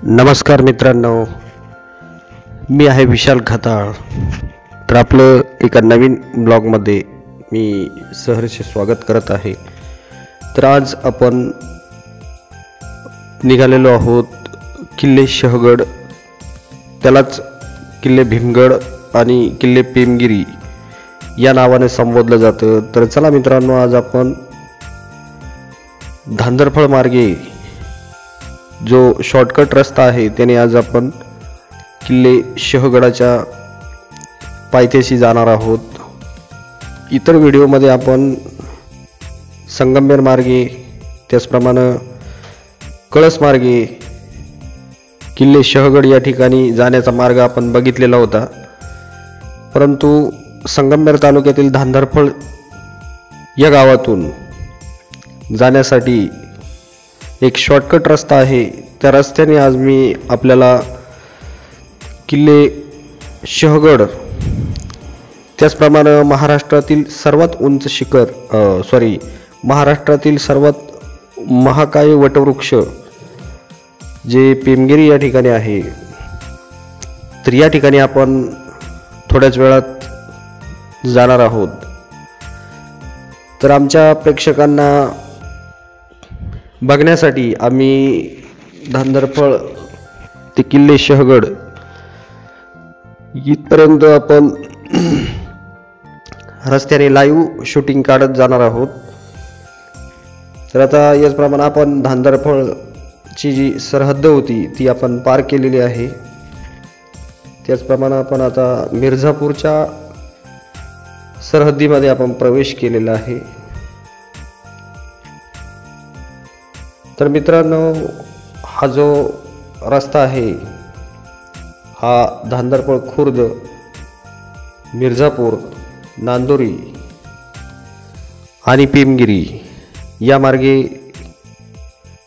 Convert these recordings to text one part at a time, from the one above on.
नमस्कार मित्रांनो, मी आहे विशाल खताळ. तर आपलं एका नवीन ब्लॉगमध्ये मी सहर्ष स्वागत करत आहे. तर आज आपण निघालेलो आहोत किल्ले शहगड, त्यालाच किल्ले भीमगड आणि किल्ले पेमगिरी या नावाने संबोधलं जातं. तर चला मित्रांनो, आज आपण धांदरफळ मार्गे जो शॉर्टकट रस्ता आहे त्याने आज आपण किल्ले शहगडाच्या पायथ्याशी जाणार आहोत. इतर व्हिडिओमध्ये आपण संगमनेर मार्गे, त्याचप्रमाणे कळस मार्गे किल्ले शहगड या ठिकाणी जाण्याचा मार्ग आपण बघितलेला होता. परंतु संगमनेर तालुक्यातील धांदरफळ या गावातून जाण्यासाठी एक शॉर्टकट रस्ता आहे. त्या रस्त्याने आज मी आपल्याला किल्ले शहगड, त्याचप्रमाणे महाराष्ट्रातील सर्वात उंच शिखर, महाराष्ट्रातील सर्वात महाकाय वटवृक्ष जे पेमगिरी या ठिकाणी आहे, तर या ठिकाणी आपण थोड्याच वेळात जाणार आहोत. तर आमच्या प्रेक्षकांना बघण्यासाठी आम्ही धांदरफळ ते किल्ले शहगड इथपर्यंत आपण रस्त्याने लाईव्ह शूटिंग काढत जाणार आहोत. तर आता याचप्रमाणे आपण धांदरफळची जी सरहद्द होती ती आपण पार केलेली आहे. त्याचप्रमाणे आपण आता मिर्झापूरच्या सरहद्दीमध्ये आपण प्रवेश केलेला आहे. तर मित्रांनो, हा जो रस्ता आहे हा धांदरफळ, खुर्द, मिर्झापूर, नांदोरी आणि पेमगिरी या मार्गे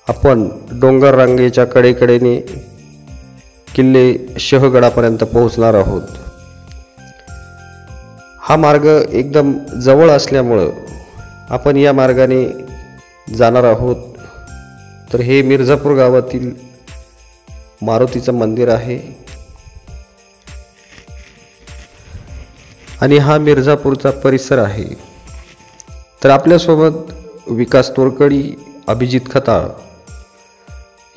आपण डोंगर रांगेच्या कडेकडेने किल्ले शहगडापर्यंत पोहोचणार आहोत. हा मार्ग एकदम जवळ असल्यामुळं आपण या मार्गाने जाणार आहोत. तर हे मिर्झापूर गावातील मारुतीचं मंदिर आहे आणि हा मिर्झापूरचा परिसर आहे. तर आपल्यासोबत विकास तोरकडी, अभिजित खताळ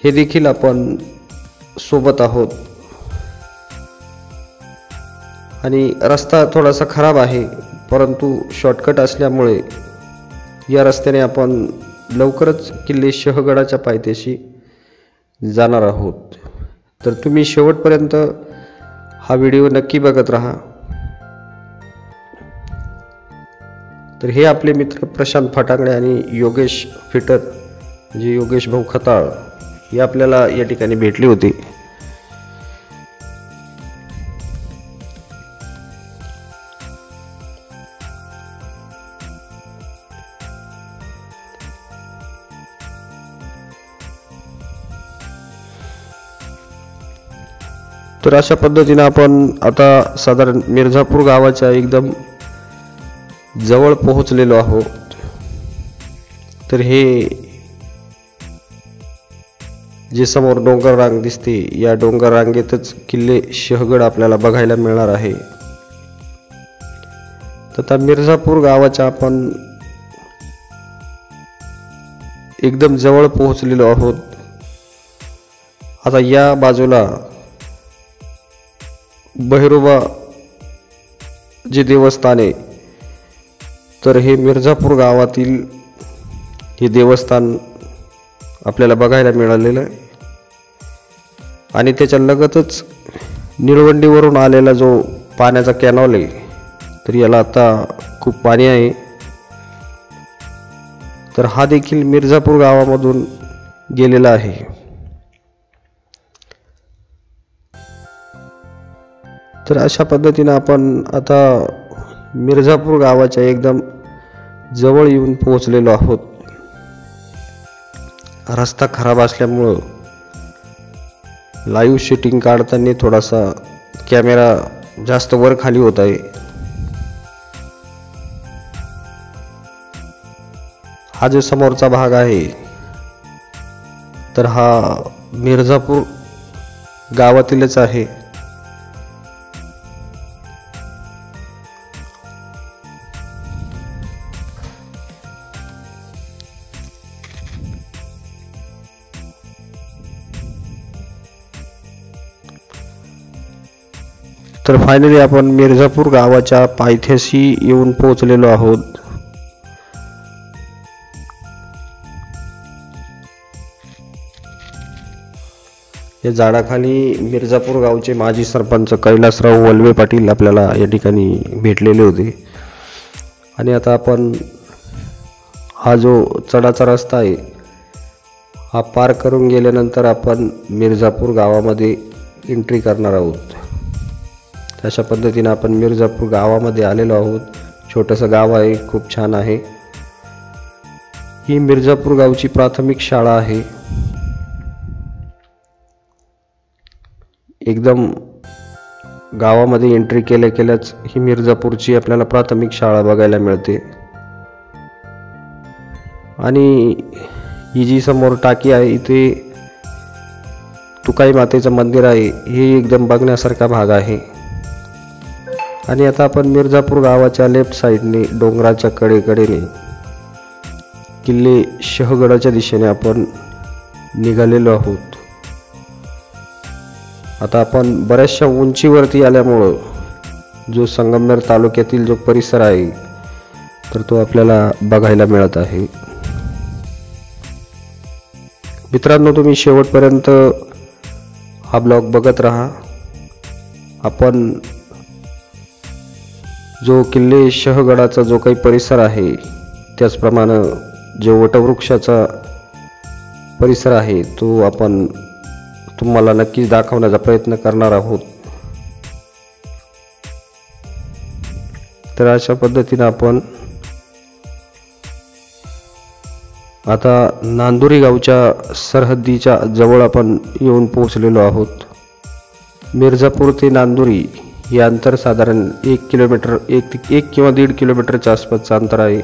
हे देखील आपण सोबत आहोत. आणि रस्ता थोडासा खराब आहे, परंतु शॉर्टकट असल्यामुळे या रस्त्याने आपण लवकरच किल्ले शहगडाच्या पायथ्याशी जाणार आहोत. तर तुम्ही शेवटपर्यंत हा व्हिडिओ नक्की बघत राहा. तर हे आपले मित्र प्रशांत फटांगडे आणि योगेश फिटर, म्हणजे योगेश भाऊ खताळ, हे आपल्याला या ठिकाणी भेटले होते. तर अशा पद्धतीने आपण आता साधारण मिर्झापूर गावाच्या एकदम जवळ पोहोचलेलो आहोत. तर हे जे समोर डोंगर रांग दिसते, या डोंगर रांगेतच किल्ले शहगड आपल्याला बघायला मिळणार आहे. तर मिर्झापूर गावाच्या आपण एकदम जवळ पोहोचलेलो आहोत. आता या बाजूला बहिरोबा जे देवस्थान आहे, तर हे मिर्झापूर गावातील हे देवस्थान आपल्याला बघायला मिळालेलं आहे. आणि त्याच्या लगतच निळवंडीवरून आलेला जो पाण्याचा कॅनॉल आहे, तर याला आता खूप पाणी आहे. तर हा देखील मिर्झापूर गावामधून गेलेला आहे. तर अशा पद्धतीने आपण आता मिर्झापूर गावाच्या एकदम जवळ येऊन पोहोचलेलो आहोत. रस्ता खराब असल्यामुळं लाईव्ह शूटिंग काढताना थोडासा कॅमेरा जास्त वर खाली होत आहे. हा जो समोरचा भाग आहे तर हा मिर्झापूर गावातीलच आहे. तर फायनली आपण मिर्झापूर गावाच्या पायथ्याशी येऊन पोहोचलेलो आहोत. या झाडाखाली मिर्झापूर गावचे माजी सरपंच कैलासराव वल्वे पाटील आपल्याला या ठिकाणी भेटलेले होते. आणि आता आपण हा जो चढाचा रस्ता आहे हा पार करून गेल्यानंतर आपण मिर्झापूर गावामध्ये एंट्री करणार आहोत. अशा पद्धतीने आपण मिर्झापूर गावामध्ये आलेलो आहोत. छोटंसं गाव आहे, खूप छान आहे. ही मिर्झापूर गावची प्राथमिक शाळा आहे. एकदम गावामध्ये एंट्री केल्याच ही मिर्झापूरची आपल्याला प्राथमिक शाळा बघायला मिळते. आणि ही जी समोर टाकी आहे इथे तुकाई मातेचं मंदिर आहे. हे एकदम बघण्यासारखा भाग आहे. आणि आता आपण मिर्झापूर गावाच्या लेफ्ट साईडने डोंगराच्या कडेने किल्ले शहगडाच्या दिशेने आपण निघालेलो आहोत. आता आपण बऱ्याचशा उंचीवरती आल्यामुळं जो संगमनेर तालुक्यातील जो परिसर आहे तर तो आपल्याला बघायला मिळत आहे. मित्रांनो, तुम्ही शेवटपर्यंत हा ब्लॉग बघत राहा. आपण जो किल्ले शहगडाचा जो काही परिसर आहे त्याचप्रमाणे जो वटवृक्षाचा परिसर आहे तो आपण तुम्हाला नक्कीच दाखवण्याचा प्रयत्न करणार आहोत. तर अशा पद्धतीने आपण आता नांदुरी गावच्या सरहद्दीच्या जवळ आपण येऊन पोहोचलेलो आहोत. मिर्झापूर ते नांदुरी हे अंतर साधारण 1 किलोमीटर, 1 किंवा 1.5 किलोमीटरच्या आसपासचं अंतर आहे.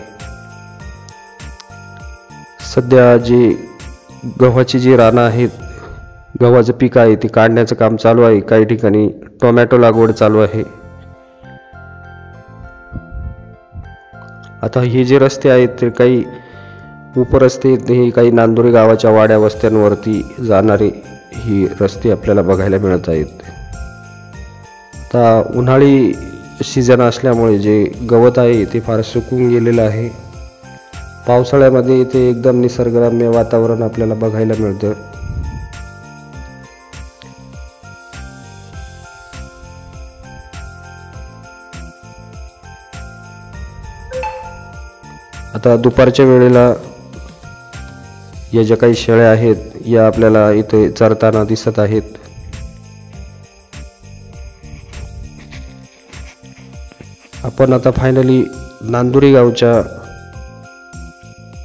सध्या जे गव्हाची जी रानं आहेत, गव्हाचं पीक आहे ते काढण्याचं काम चालू आहे. काही ठिकाणी टोमॅटो लागवड चालू आहे. आता हे जे रस्ते आहेत ते काही उपरस्ते, हे काही नांदुरी गावाच्या वाड्या वस्त्यांवरती जाणारे ही रस्ते आपल्याला बघायला मिळत आहेत. आता उन्हाळी सीझन असल्यामुळे जे गवत आहे ते फार सुकून गेलेलं आहे. पावसाळ्यामध्ये इथे एकदम निसर्गरम्य वातावरण आपल्याला बघायला मिळतं. आता दुपारच्या वेळेला या ज्या काही शेळ्या आहेत या आपल्याला इथे चरताना दिसत आहेत. आपण आता फायनली नांदुरी गावच्या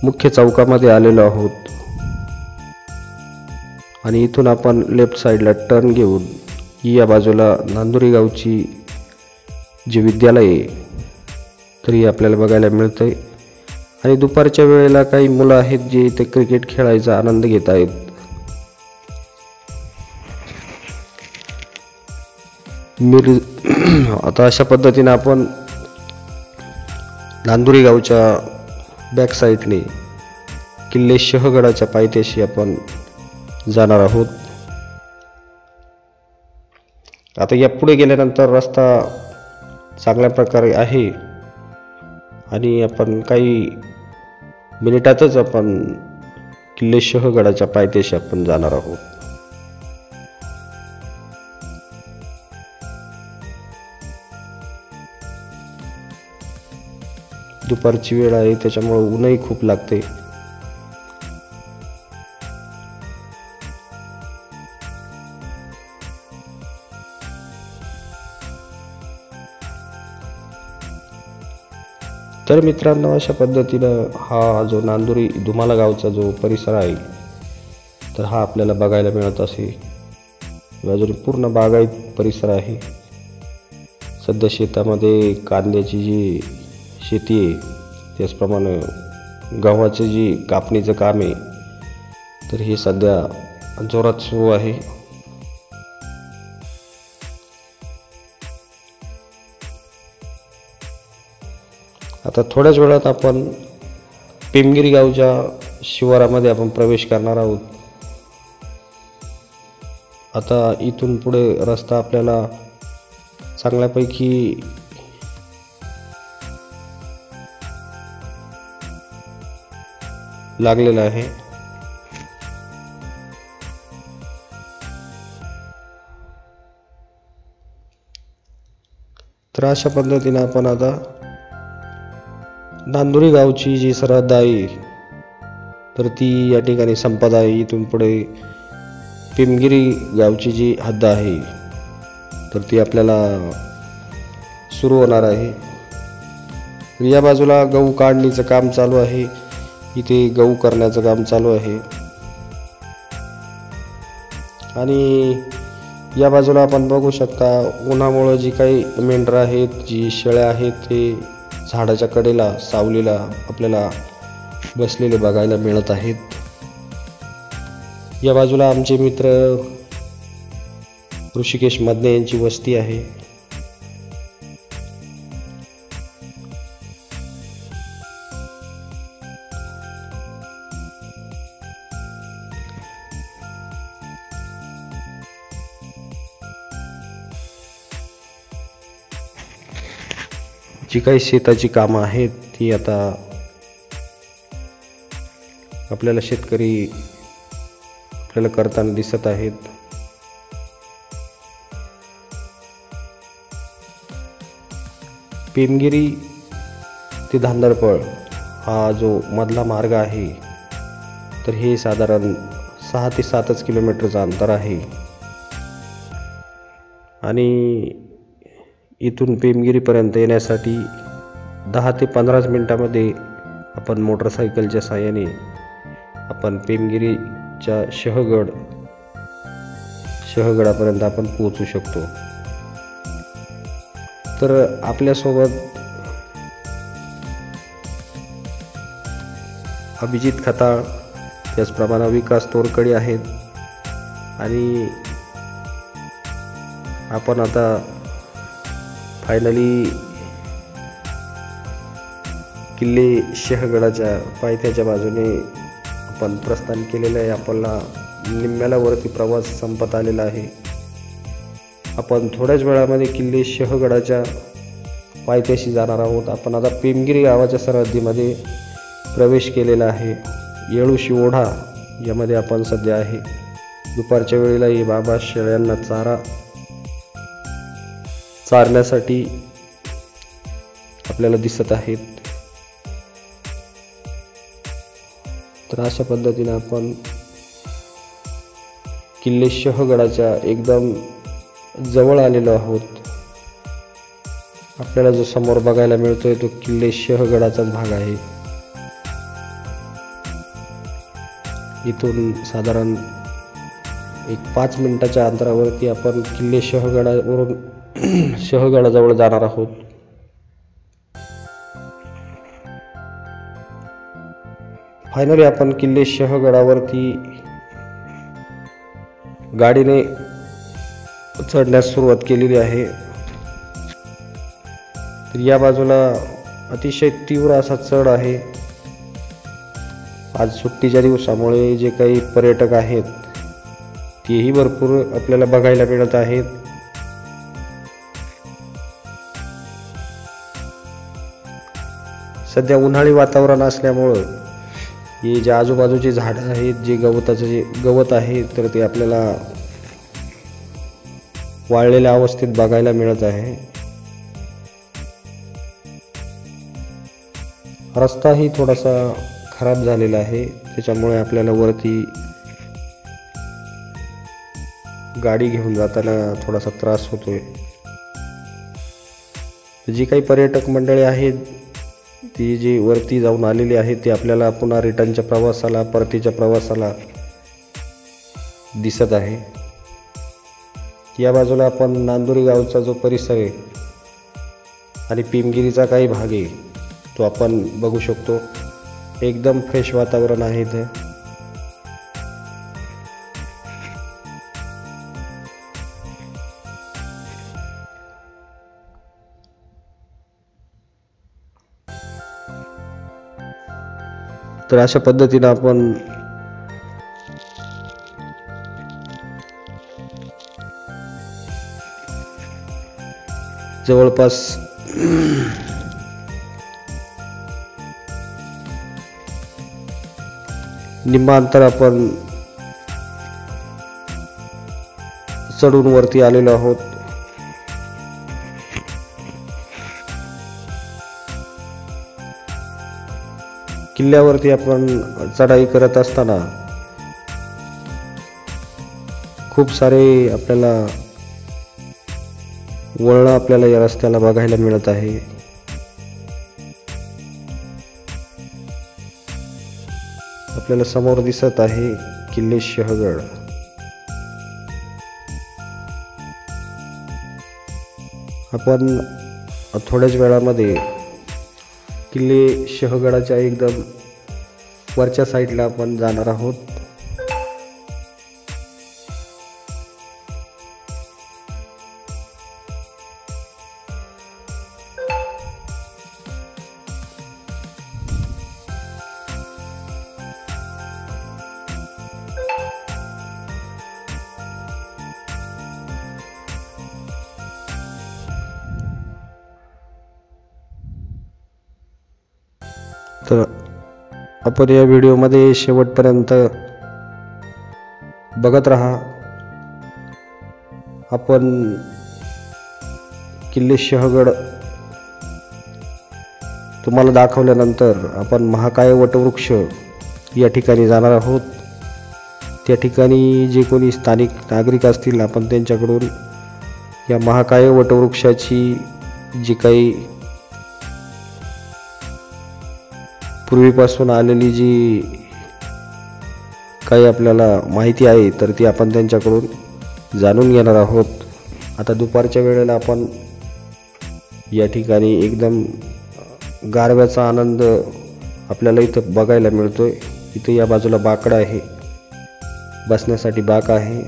मुख्य चौकामध्ये आलेलो आहोत. आणि इथून आपण लेफ्ट साईडला टर्न घेऊन या बाजूला नांदुरी गावची जी विद्यालय आहे तर ही आपल्याला बघायला मिळतंय. आणि दुपारच्या वेळेला काही मुलं आहेत जे इथे क्रिकेट खेळायचा आनंद घेत आहेत. आता अशा पद्धतीने आपण नांदुरी गावच्या बॅक साईडने किल्ले शहगडाच्या पायथ्याशी आपण जाणार आहोत. आता या पुढे गेल्यानंतर रस्ता चांगल्या प्रकारे आहे आणि आपण काही मिनिटातच आपण किल्ले शहगडाच्या पायथ्याशी आपण जाणार आहोत. दुपारची वेळ आहे त्याच्यामुळे ऊनही खूप लागते. तर मित्रांनो, अशा पद्धतीनं हा जो नांदुरी धुमाला गावचा जो परिसर आहे तर हा आपल्याला बघायला मिळत असे. बाजूने पूर्ण बागायत परिसर आहे. सध्या शेतामध्ये कांद्याची जी शेती आहे त्याचप्रमाणे गव्हाचं जी कापणीचं काम आहे तर हे सध्या जोरात सुरू आहे. आता थोड्याच वेळात आपण पिमगिरी गावच्या शिवारामध्ये आपण प्रवेश करणार आहोत. आता इथून पुढे रस्ता आपल्याला चांगल्यापैकी लागलेला आहे. तर अशा पद्धतीने आपण आता नांदुरी गावची जी सरहद्द आहे तर ती या ठिकाणी संपत आहे. इथून पुढे पिमगिरी गावची जी हद्द आहे तर ती आपल्याला सुरू होणार आहे. या बाजूला गहू काढणीचं काम चालू आहे. इथे गहू करण्याचं काम चालू आहे आणि या बाजूला आपण बघू शकता उन्हामुळे जी काही मेंढरं आहेत, जी शेळ्या आहेत, ते झाडाच्या कडेला सावलीला आपल्याला बसलेले बघायला मिळत आहेत. या बाजूला आमचे मित्र ऋषिकेश मदने यांची वस्ती आहे. जी काही शेताची कामं आहेत ती आता आपल्याला शेतकरी आपल्याला करताना दिसत आहेत. पिमगिरी ते धांदरपळ हा जो मधला मार्ग आहे तर हे साधारण 6 ते 7 किलोमीटरचं अंतर आहे आणि इथून पिमगिरीपर्यंत येण्यासाठी 10 ते 15 मिनिटांमध्ये आपण मोटरसायकलच्या साहाय्याने आपण पिमगिरीच्या शहगडापर्यंत आपण पोहोचू शकतो. तर आपल्यासोबत अभिजित खताळ, त्याचप्रमाणे विकास तोरकडे आहेत आणि आपण आता फायनली किल्ले शहगडाच्या पायथ्याच्या बाजूने आपण प्रस्थान केलेलं आहे. आपल्याला निम्म्याला वरती प्रवास संपत आलेला आहे. आपण थोड्याच वेळामध्ये किल्ले शहगडाच्या पायथ्याशी जाणार आहोत. आपण आता पिमगिरी गावाच्या सरहद्दीमध्ये प्रवेश केलेला आहे. येळूशी ओढा यामध्ये आपण सध्या आहे. दुपारच्या वेळेला हे बाबा शेळ्यांना चारण्यासाठी आपल्याला दिसत आहेत. तर अशा पद्धतीने आपण किल्ले शहगडाच्या एकदम जवळ आलेलो आहोत. आपल्याला जो समोर बघायला मिळतोय तो किल्ले शहगडाचाच भाग आहे. इथून साधारण 5 मिनिटाच्या अंतरावरती आपण किल्ले शहगडावरून शहगडाजवळ जाणार आहोत. फायनली आपण किल्ले शहगडावरती गाडीने चढण्यास सुरुवात केलेली आहे. तर या बाजूला अतिशय तीव्र असा चढ आहे. आज सुट्टीच्या दिवसामुळे जे काही पर्यटक आहेत तेही भरपूर आपल्याला बघायला मिळत आहेत. सध्या उन्हाळी वातावरण असल्यामुळं हे जे आजूबाजूचे झाडं आहेत, जे गवत आहे तर ते आपल्याला वाळलेल्या अवस्थेत बघायला मिळत आहे. रस्ताही थोडासा खराब झालेला आहे, त्याच्यामुळे आपल्याला वरती गाडी घेऊन जाताना थोडासा त्रास होतोय. जी काही पर्यटक मंडळी आहेत ती जी वरती जाऊन आलेली आहे ती आपल्याला पुन्हा रिटर्नच्या प्रवासाला, परतीच्या प्रवासाला दिसत आहे. या बाजूला आपण नांदुरी गावचा जो परिसर आहे आणि पिमगिरीचा काही भाग आहे तो आपण बघू शकतो. एकदम फ्रेश वातावरण आहे इथे. तर अशा पद्धतीनं आपण जवळपास निम्मा अंतर आपण चढून वरती आलेलो आहोत. किल्ल्यावरती आपण चढाई करत असताना खूप सारे आपल्याला वळण आपल्याला या रस्त्याला बघायला मिळत आहे. आपल्याला समोर दिसत आहे किल्ले शहगड. आपण थोड्याच वेळामध्ये किल्ले शहगडाच्या एकदम वरच्या साईडला आपण जाणार आहोत. तर आपण या व्हिडिओमध्ये शेवटपर्यंत बघत राहा. आपण किल्ले शहगड तुम्हाला दाखवल्यानंतर आपण महाकाय वटवृक्ष या ठिकाणी जाणार आहोत. त्या ठिकाणी जे कोणी स्थानिक नागरिक असतील आपण त्यांच्याकडून या महाकाय वटवृक्षाची जी काही पूर्वीपासून आलेली जी काही आपल्याला माहिती आहे तर ती आपण त्यांच्याकडून जाणून घेणार आहोत. आता दुपारच्या वेळेला आपण या ठिकाणी एकदम गारव्याचा आनंद आपल्याला इथं बघायला मिळतोय. इथे या बाजूला बाकडं आहे, बसण्यासाठी बाक आहे.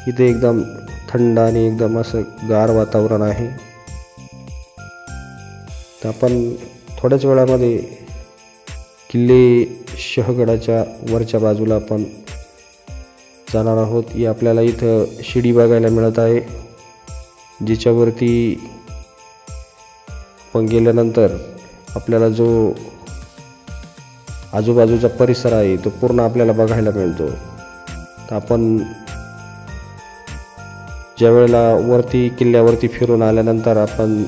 इथे एकदम थंड आणि एकदम असं गार वातावरण आहे. तर आपण थोड्याच वेळामध्ये किल्ले शहगडाच्या वरच्या बाजूला आपण जाणार आहोत. ही आपल्याला इथं शिडी बघायला मिळत आहे, जिच्यावरती आपण गेल्यानंतर आपल्याला जो आजूबाजूचा परिसर आहे तो पूर्ण आपल्याला बघायला मिळतो. तर आपण ज्या वेळेला वरती किल्ल्यावरती फिरून आल्यानंतर आपण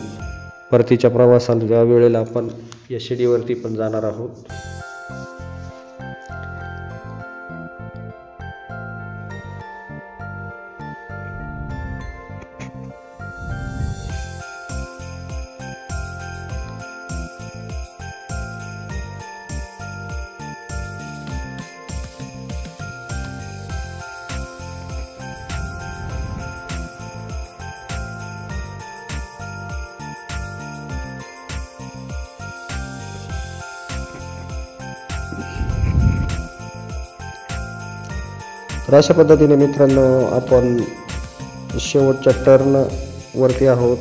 परतीच्या प्रवासाच्या वेळेला आपण या शिडीवरती पण जाणार आहोत. तर अशा पद्धतीने मित्रांनो आपण शेवटच्या टर्न वरती आहोत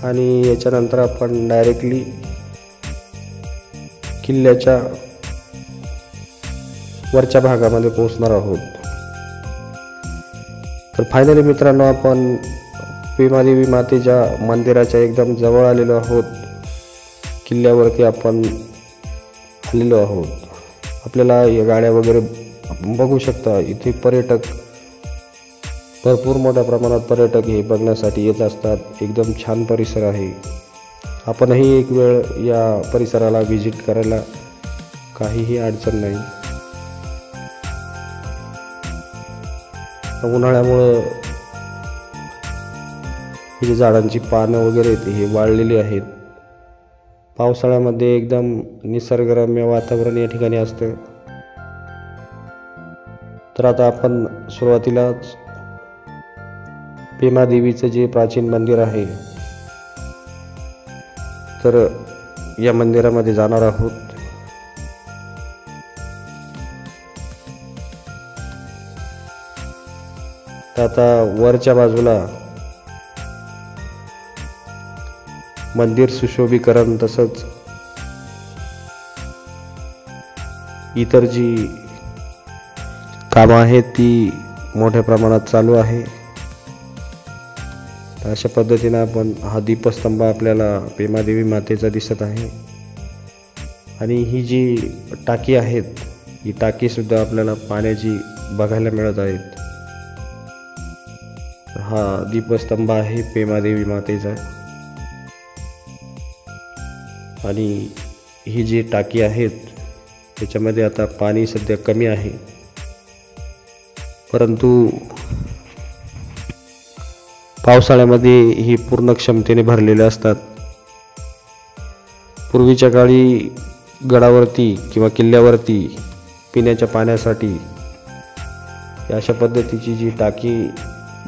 आणि याच्यानंतर आपण डायरेक्टली किल्ल्याच्या वरच्या भागामध्ये पोहोचणार आहोत. तर फायनली मित्रांनो आपण भीमादेवी मातेच्या मंदिराच्या एकदम जवळ आलेलो आहोत. किल्ल्यावरती आपण आलेलो आहोत. आपल्याला या गाड्या वगैरे बघू शकता. इथे पर्यटक भरपूर मोठ्या प्रमाणात पर्यटक हे बघण्यासाठी येत असतात. एकदम छान परिसर आहे. आपणही एक वेळ या परिसराला व्हिजिट करायला काहीही अडचण नाही. उन्हाळ्यामुळं ही जी झाडांची पानं वगैरे हे वाळलेली आहेत. पावसाळ्यामध्ये एकदम निसर्गरम्य वातावरण या ठिकाणी असतं. तर आता आपण सुरुवातीलाच भीमादेवीचं जे प्राचीन मंदिर आहे तर या मंदिरामध्ये जाणार आहोत. तर आता वरच्या बाजूला मंदिर सुशोभीकरण तसंच इतर जी कामं आहेत ती मोठ्या प्रमाणात चालू आहे. अशा पद्धतीने आपण हा दीपस्तंभ आपल्याला पेमादेवी मातेचा दिसत आहे. आणि ही जी टाकी आहेत ही टाकी सुद्धा आपल्याला पाण्याची बघायला मिळत आहेत. हा दीपस्तंभ आहे पेमादेवी मातेचा. आणि ही जी टाकी आहेत त्याच्यामध्ये आता पाणी सध्या कमी आहे, परंतु पावसाळ्यामध्ये ही पूर्ण क्षमतेने भरलेले असतात. पूर्वीच्या काळी गडावरती किंवा किल्ल्यावरती पिण्याच्या पाण्यासाठी अशा पद्धतीची जी टाकी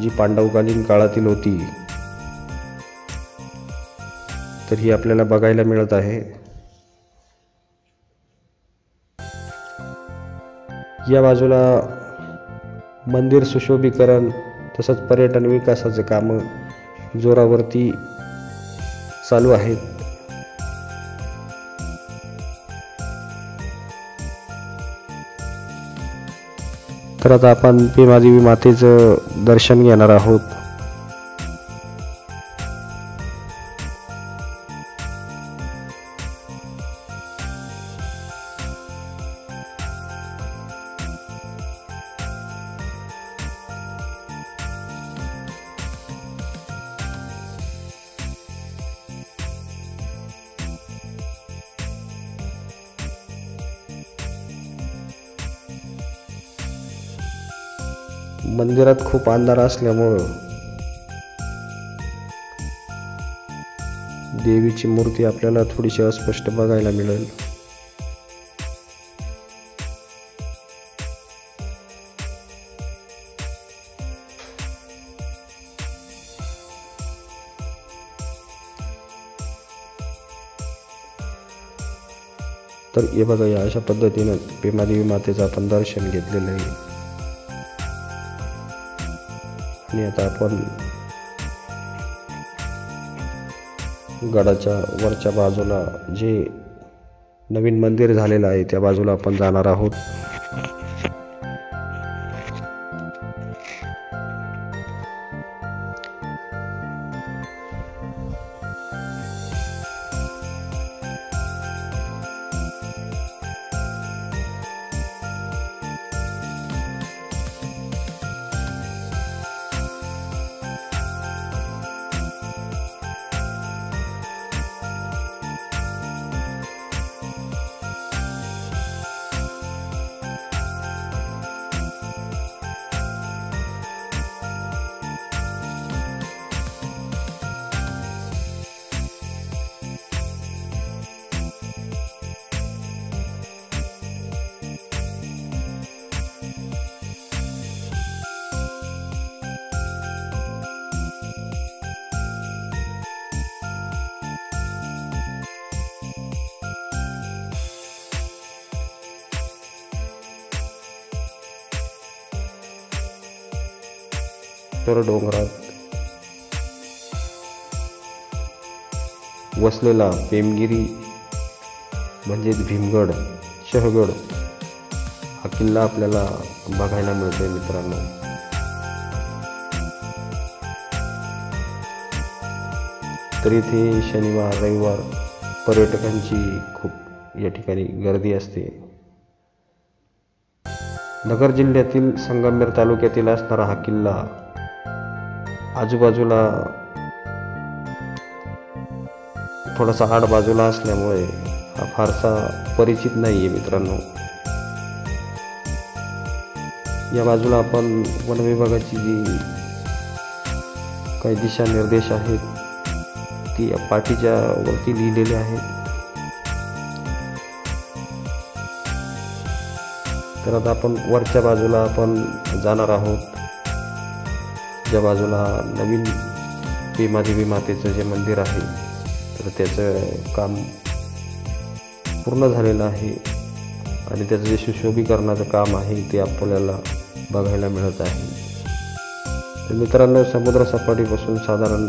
जी पांडवकालीन काळातील होती तर ही आपल्याला बघायला मिळत आहे. या बाजूला मंदिर सुशोभीकरण तसंच पर्यटन विकासाचे कामं जोरावरती चालू आहेत. तर आता आपण पेमादेवी मातेचं दर्शन घेणार आहोत. मंदिरात खूप अंधार असल्यामुळं देवीची मूर्ती आपल्याला थोडीशी अस्पष्ट बघायला मिळेल. तर हे बघा, या अशा पद्धतीनं पेमादेवी मातेचं आपण दर्शन घेतलेलं आहे. आणि आता आपण गडाच्या वरच्या बाजूला जे नवीन मंदिर झालेलं आहे त्या बाजूला आपण जाणार आहोत. तर डोंगरात वसलेला पेमगिरी म्हणजेच भीमगड शहगड हा किल्ला आपल्याला बघायला मिळतोय मित्रांनो. तर इथे शनिवार रविवार पर्यटकांची खूप या ठिकाणी गर्दी असते. नगर जिल्ह्यातील संगमनेर तालुक्यातील असणारा हा किल्ला आजूबाजूला थोडासा आड बाजूला असल्यामुळे हा फारसा परिचित नाही आहे मित्रांनो. या बाजूला आपण वन विभागाची जी काही दिशा निर्देश आहेत ती पाठीच्या वरती लिहिलेले आहेत. तर आता आपण वरच्या बाजूला आपण जाणार आहोत, ज्या बाजूला नवीन पेमादेवी मातेचं जे मंदिर आहे तर त्याचं काम पूर्ण झालेलं आहे आणि त्याचं जे सुशोभीकरणाचं काम आहे ते आपल्याला बघायला मिळत आहे. तर मित्रांनो, समुद्र सपाटीपासून साधारण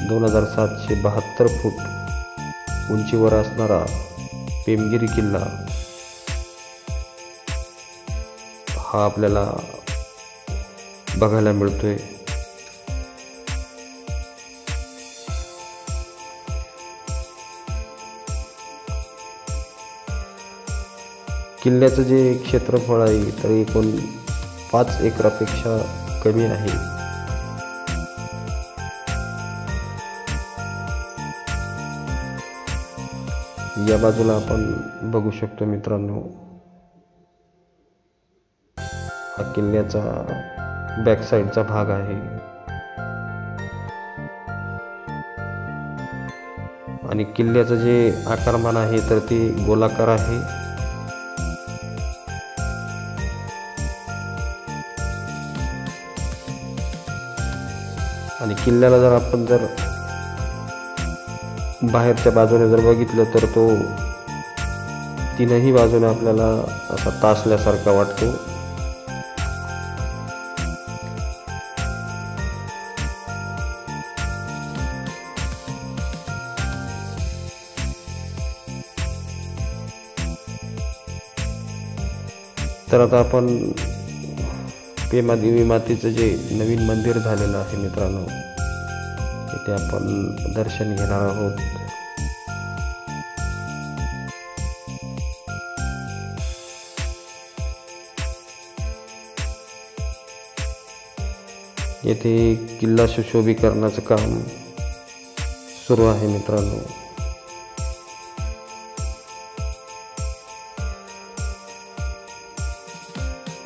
2772 फूट उंचीवर असणारा पेमगिरी किल्ला हा आपल्याला बघायला मिळतोय. किल्ल्याचं जे क्षेत्रफळ आहे तर एकूण 5 एकरापेक्षा कमी आहे. या बाजूला आपण बघू शकतो मित्रांनो, हा किल्ल्याचा बॅक साईडचा भाग आहे आणि किल्ल्याचं जे आकारमान आहे तर ते गोलाकार आहे. आणि किल्ल्याला जर आपण बाहेरच्या बाजूने जर बघितलं तर तो तीनही बाजूने आपल्याला असा तासल्यासारखा वाटतो. तर आता आपण पेमा देवी मातेचं जे नवीन मंदिर झालेलं आहे मित्रांनो, तिथे आपण दर्शन घेणार आहोत. येथे किल्ला सुशोभीकरणाचं काम सुरू आहे मित्रांनो.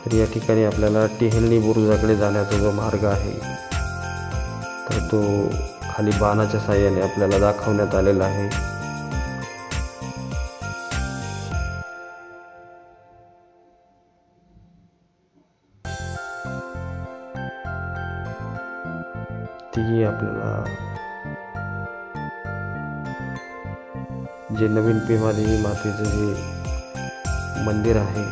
तर या ठिकाणी आपल्याला टेहळणी बुरुजाकडे जाण्याचा जो मार्ग आहे तर तो खाली बाणाच्या साहाय्याने आपल्याला दाखवण्यात आलेला आहे. ती आपल्याला जे नवीन पेमादेवी मातेचं जे मंदिर आहे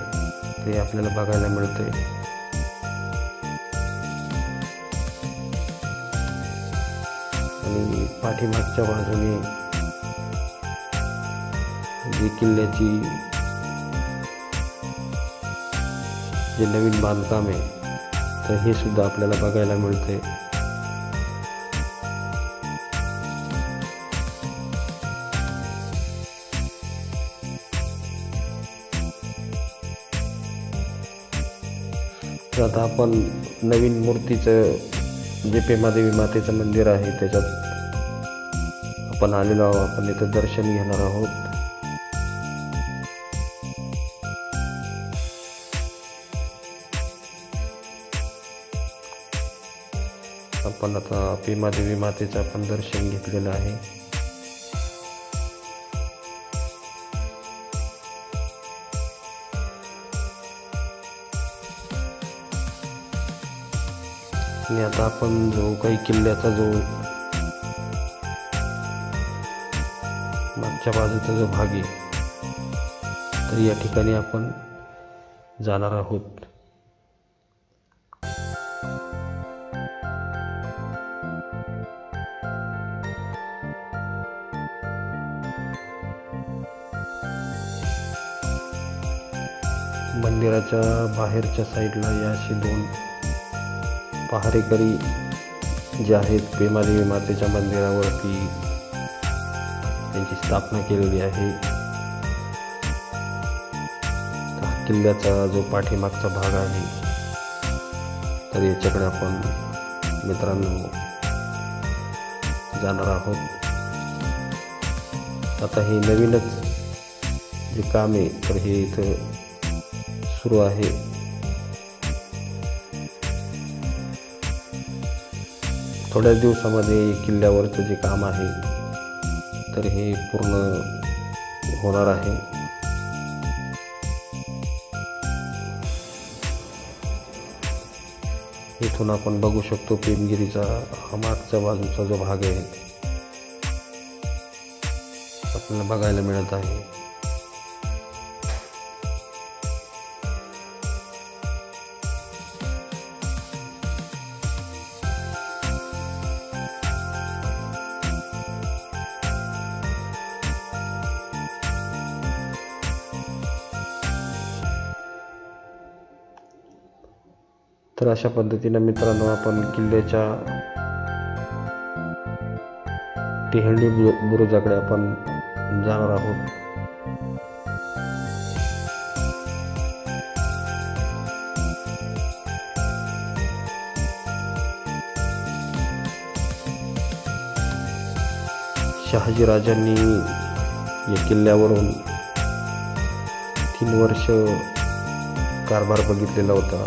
ते आपल्याला बघायला मिळते. आणि पाठीमागच्या बाजूने जी किल्ल्याची जे नवीन बांधकाम आहे तर हे सुद्धा आपल्याला बघायला मिळते. आता आपण नवीन मूर्तीचं जे पेमादेवी मातेचं मंदिर आहे त्याच्यात आपण आलेलो आहोत. आपण इथे दर्शन घेणार आहोत. आपण आता पेमादेवी मातेचं आपण दर्शन घेतलेलं आहे. आणि आता आपण जो काही किल्ल्याचा जो मागच्या बाजूचा जो भाग आहे तर या ठिकाणी आपण जाणार आहोत. मंदिराच्या बाहेरच्या साईडला या अशी 2 पहारेकरी जे आहेत पेमादेवी मातेच्या मंदिरावरती त्यांची स्थापना केलेली आहे. किल्ल्याचा जो पाठीमागचा भाग आहे तर याच्याकडे आपण मित्रांनो जाणार आहोत. आता हे नवीनच जे काम आहे तर हे इथं सुरू आहे. थोड्याच दिवसामध्ये किल्ल्यावरचं जे काम आहे तर हे पूर्ण होणार आहे. इथून आपण बघू शकतो पेमगिरीचा हा मागच्या बाजूचा जो भाग आहे आपल्याला बघायला मिळत आहे. तर अशा पद्धतीने मित्रांनो आपण किल्ल्याच्या टेहळणी बुरुजाकडे आपण जाणार आहोत. शहाजी राजांनी या किल्ल्यावरून 3 वर्ष कारभार बघितलेला होता.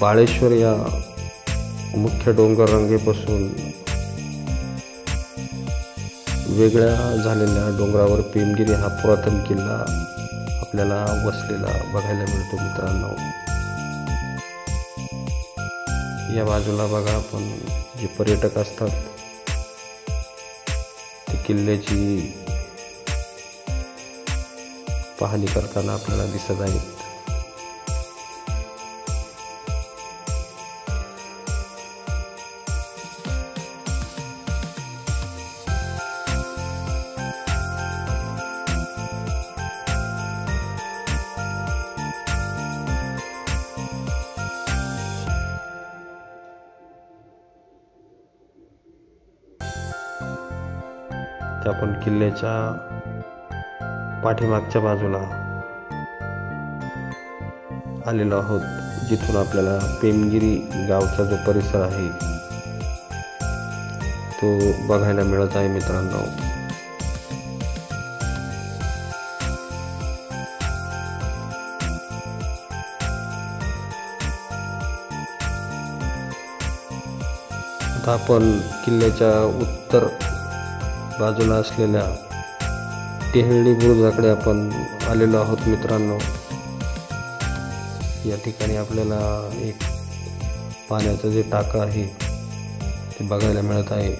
बाळेश्वर या मुख्य डोंगर रांगेपासून वेगळ्या झालेल्या डोंगरावर पेमगिरी हा पुरातन किल्ला आपल्याला वसलेला बघायला मिळतो मित्रांनो. या बाजूला बघा आपण जे पर्यटक असतात ते किल्ल्याची पाहणी करताना आपल्याला दिसत आहेत. आपण किल्ल्याच्या पाठीमागच्या बाजूला आलेलो आहोत, जिथून आपल्याला पेमगिरी गावचा जो परिसर आहे तो बघायला मिळत आहे मित्रांनो. आता आपण किल्ल्याच्या उत्तर बाजूला असलेल्या टेहळणी बुरुजाकडे आपण आलेलो आहोत मित्रांनो. या ठिकाणी आपल्याला एक पाण्याचं जे टाकं आहे ते बघायला मिळत आहे.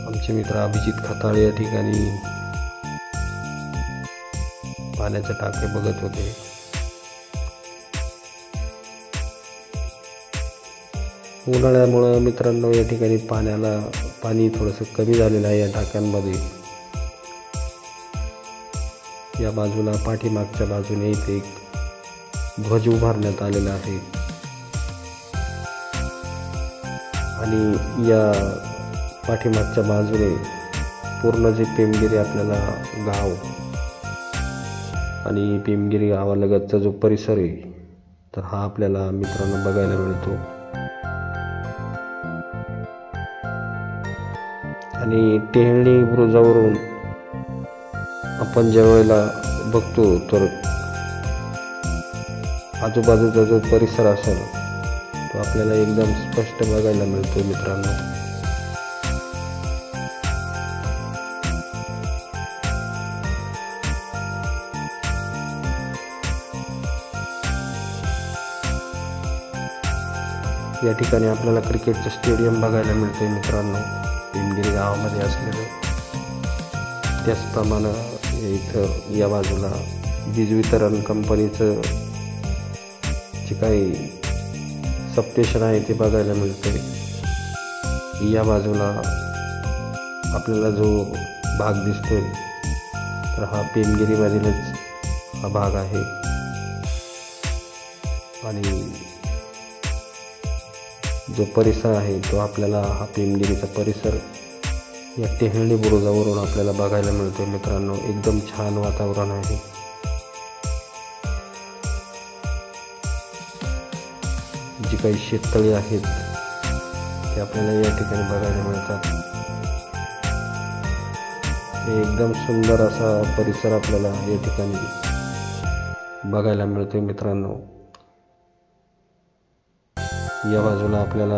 आमचे मित्र अभिजित खताळे या ठिकाणी पाण्याचे टाके बघत होते. उन्हाळ्यामुळं मित्रांनो या ठिकाणी पाणी थोडंसं कमी झालेलं आहे या टाक्यांमध्ये. या बाजूला पाठीमागच्या बाजूने इथे एक ध्वज उभारण्यात आलेला आहे आणि या पाठीमागच्या बाजूने पूर्ण जे पेमगिरी आपल्याला गाव आणि पेमगिरी गावालगतचा जो परिसर आहे तर हा आपल्याला मित्रांनो बघायला मिळतो. आणि टेहळणी बुरुजावरून आपण ज्या वेळेला बघतो तर आजूबाजूचा जो परिसर असेल तो आपल्याला एकदम स्पष्ट बघायला मिळतो मित्रांनो. या ठिकाणी आपल्याला क्रिकेटचं स्टेडियम बघायला मिळते मित्रांनो, पेमगिरी गावामध्ये असलेलं. त्याचप्रमाणे इथं या बाजूला वीज वितरण कंपनीचं जे काही सबस्टेशन आहे ते बघायला मिळते. या बाजूला आपल्याला जो भाग दिसतोय तर हा पेमगिरीमधीलच हा भाग आहे आणि जो परिसर आहे तो आपल्याला हा पेमगिरीचा परिसर या टेहळणी बुरुजावरून आपल्याला बघायला मिळतो मित्रांनो. एकदम छान वातावरण आहे. जी काही शेततळी आहेत ते आपल्याला या ठिकाणी बघायला मिळतात. एकदम सुंदर असा परिसर आपल्याला या ठिकाणी बघायला मिळतोय मित्रांनो. या बाजूला आपल्याला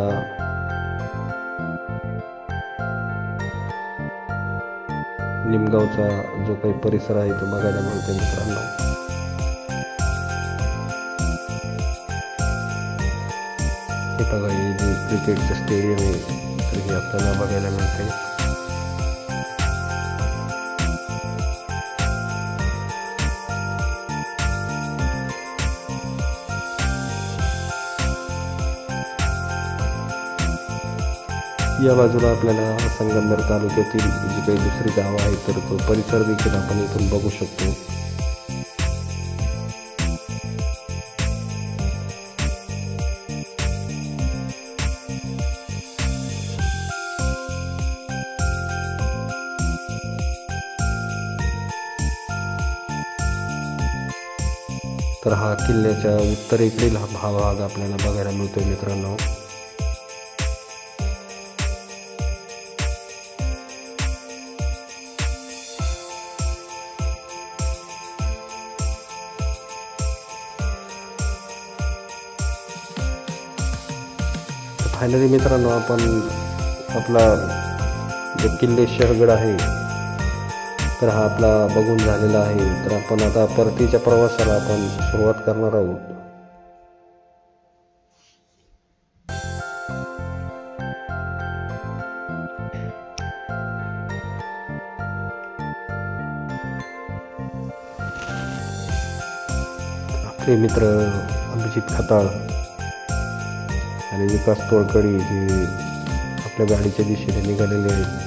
निमगावचा जो काही परिसर आहे तो बघायला मिळतोय मित्रांनो. हे बघा, हे जे क्रिकेटचं स्टेडियम आहे तर हे आपल्याला बघायला मिळते. या बाजूला आपल्याला संगमनेर तालुक्यातील जी काही दुसरी गावं आहेत तर तो परिसर देखील आपण इथून बघू शकतो. तर हा किल्ल्याच्या उत्तरेकडील हा भाग आपल्याला बघायला मिळतोय मित्रांनो. फायनली मित्रांनो आपण आपला जो किल्ले शहरगड आहे तर हा आपला बघून झालेला आहे. तर आपण आता परतीच्या प्रवासाला आपण सुरुवात करणार आहोत. आपले मित्र अभिजित खताळ आणि विकास तोडकरी हे आपल्या गाडीच्या दिशेने निघालेले आहेत.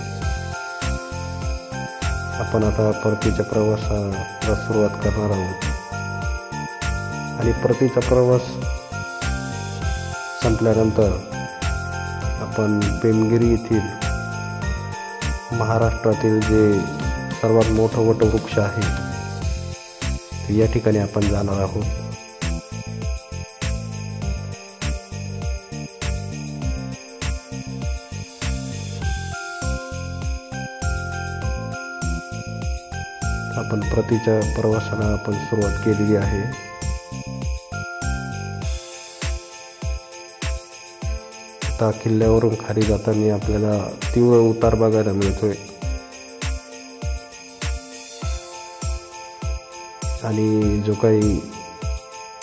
आपण आता परतीच्या प्रवासाला सुरुवात करणार आहोत आणि परतीचा प्रवास संपल्यानंतर आपण पेमगिरी येथील महाराष्ट्रातील जे सर्वात मोठं वटवृक्ष आहे या ठिकाणी आपण जाणार आहोत. आपण परतीच्या प्रवासाला आपण सुरुवात केलेली आहे. आता किल्ल्यावरून खाली जाताना आपल्याला तीव्र उतार बघायला मिळतोय आणि जो काही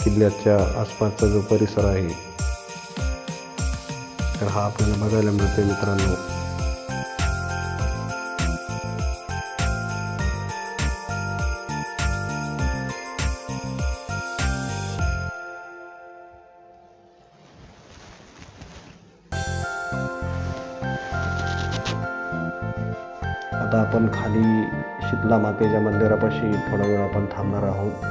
किल्ल्याच्या आसपासचा जो परिसर आहे तर हा आपल्याला बघायला मिळतोय मित्रांनो. आता आपण खाली शीतला मातेच्या मंदिरापाशी थोडा वेळ आपण थांबणार आहोत.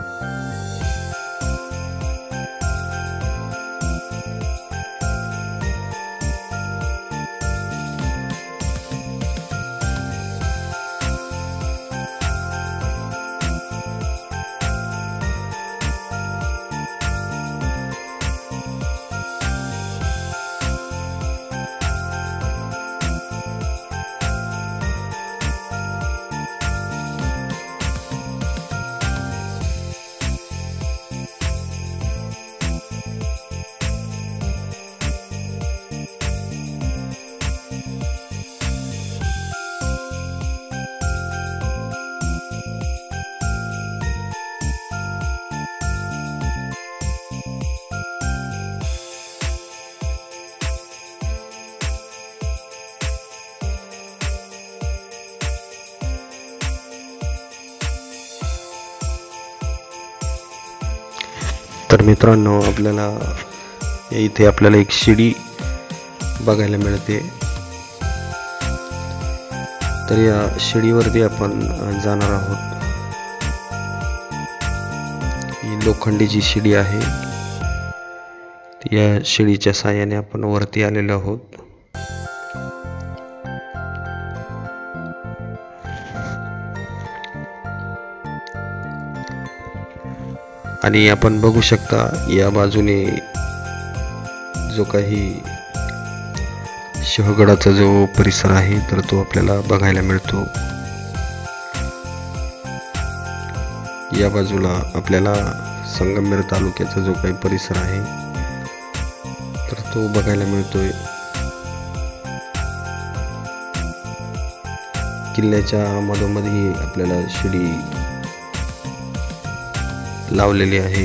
तर मित्रांनो आपल्याला इथे आपल्याला एक शिडी बघायला मिळते. तर या शिडीवरती आपण जाणार आहोत. ही लोखंडी जी शिडी आहे या शिडीच्या साहाय्याने आपण वरती आलेलो आहोत. आणि आपण बघू शकता या बाजूने जो काही शहगडाचा जो परिसर आहे तर तो आपल्याला बघायला मिळतो. या बाजूला आपल्याला संगमनेर तालुक्याचा जो काही परिसर आहे तर तो बघायला मिळतोय. किल्ल्याच्या मधोमधी आपल्याला शिडी लावलेली आहे.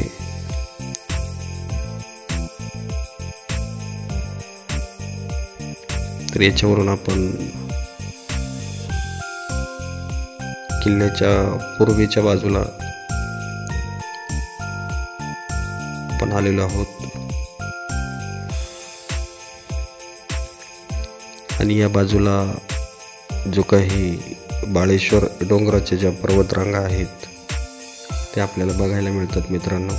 तर याच्यावरून आपण किल्ल्याच्या पूर्वेच्या बाजूला आपण आलेलो आहोत आणि या बाजूला जो काही बाळेश्वर डोंगराच्या ज्या पर्वतरांगा आहेत ते आपल्याला बघायला मिळतात मित्रांनो.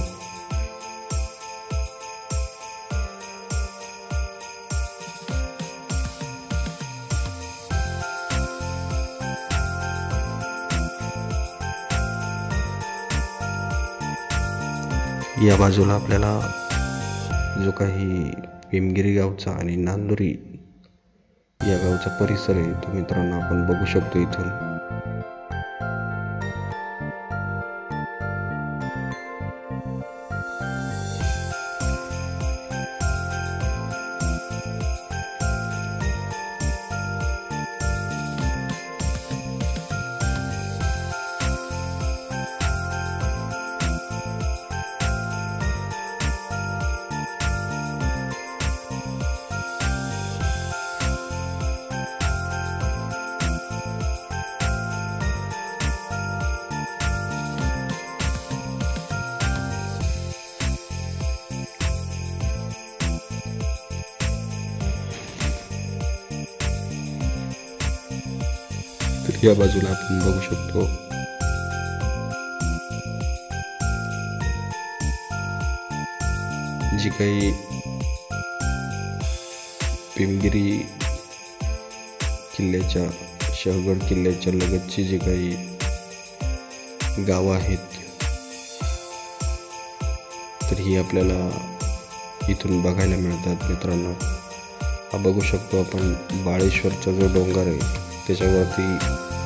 या बाजूला आपल्याला जो काही भीमगिरी गावचा आणि नांदुरी या गावचा परिसर आहे तो मित्रांनो आपण बघू शकतो इथून. तर या बाजूला आपण बघू शकतो जी काही भीमगिरी किल्ल्याच्या शहगड किल्ल्याच्या लगतची जी काही गावं आहेत तर ही आपल्याला इथून बघायला मिळतात मित्रांनो. हा बघू शकतो आपण बाळेश्वरचा जो डोंगर आहे त्याच्यावरती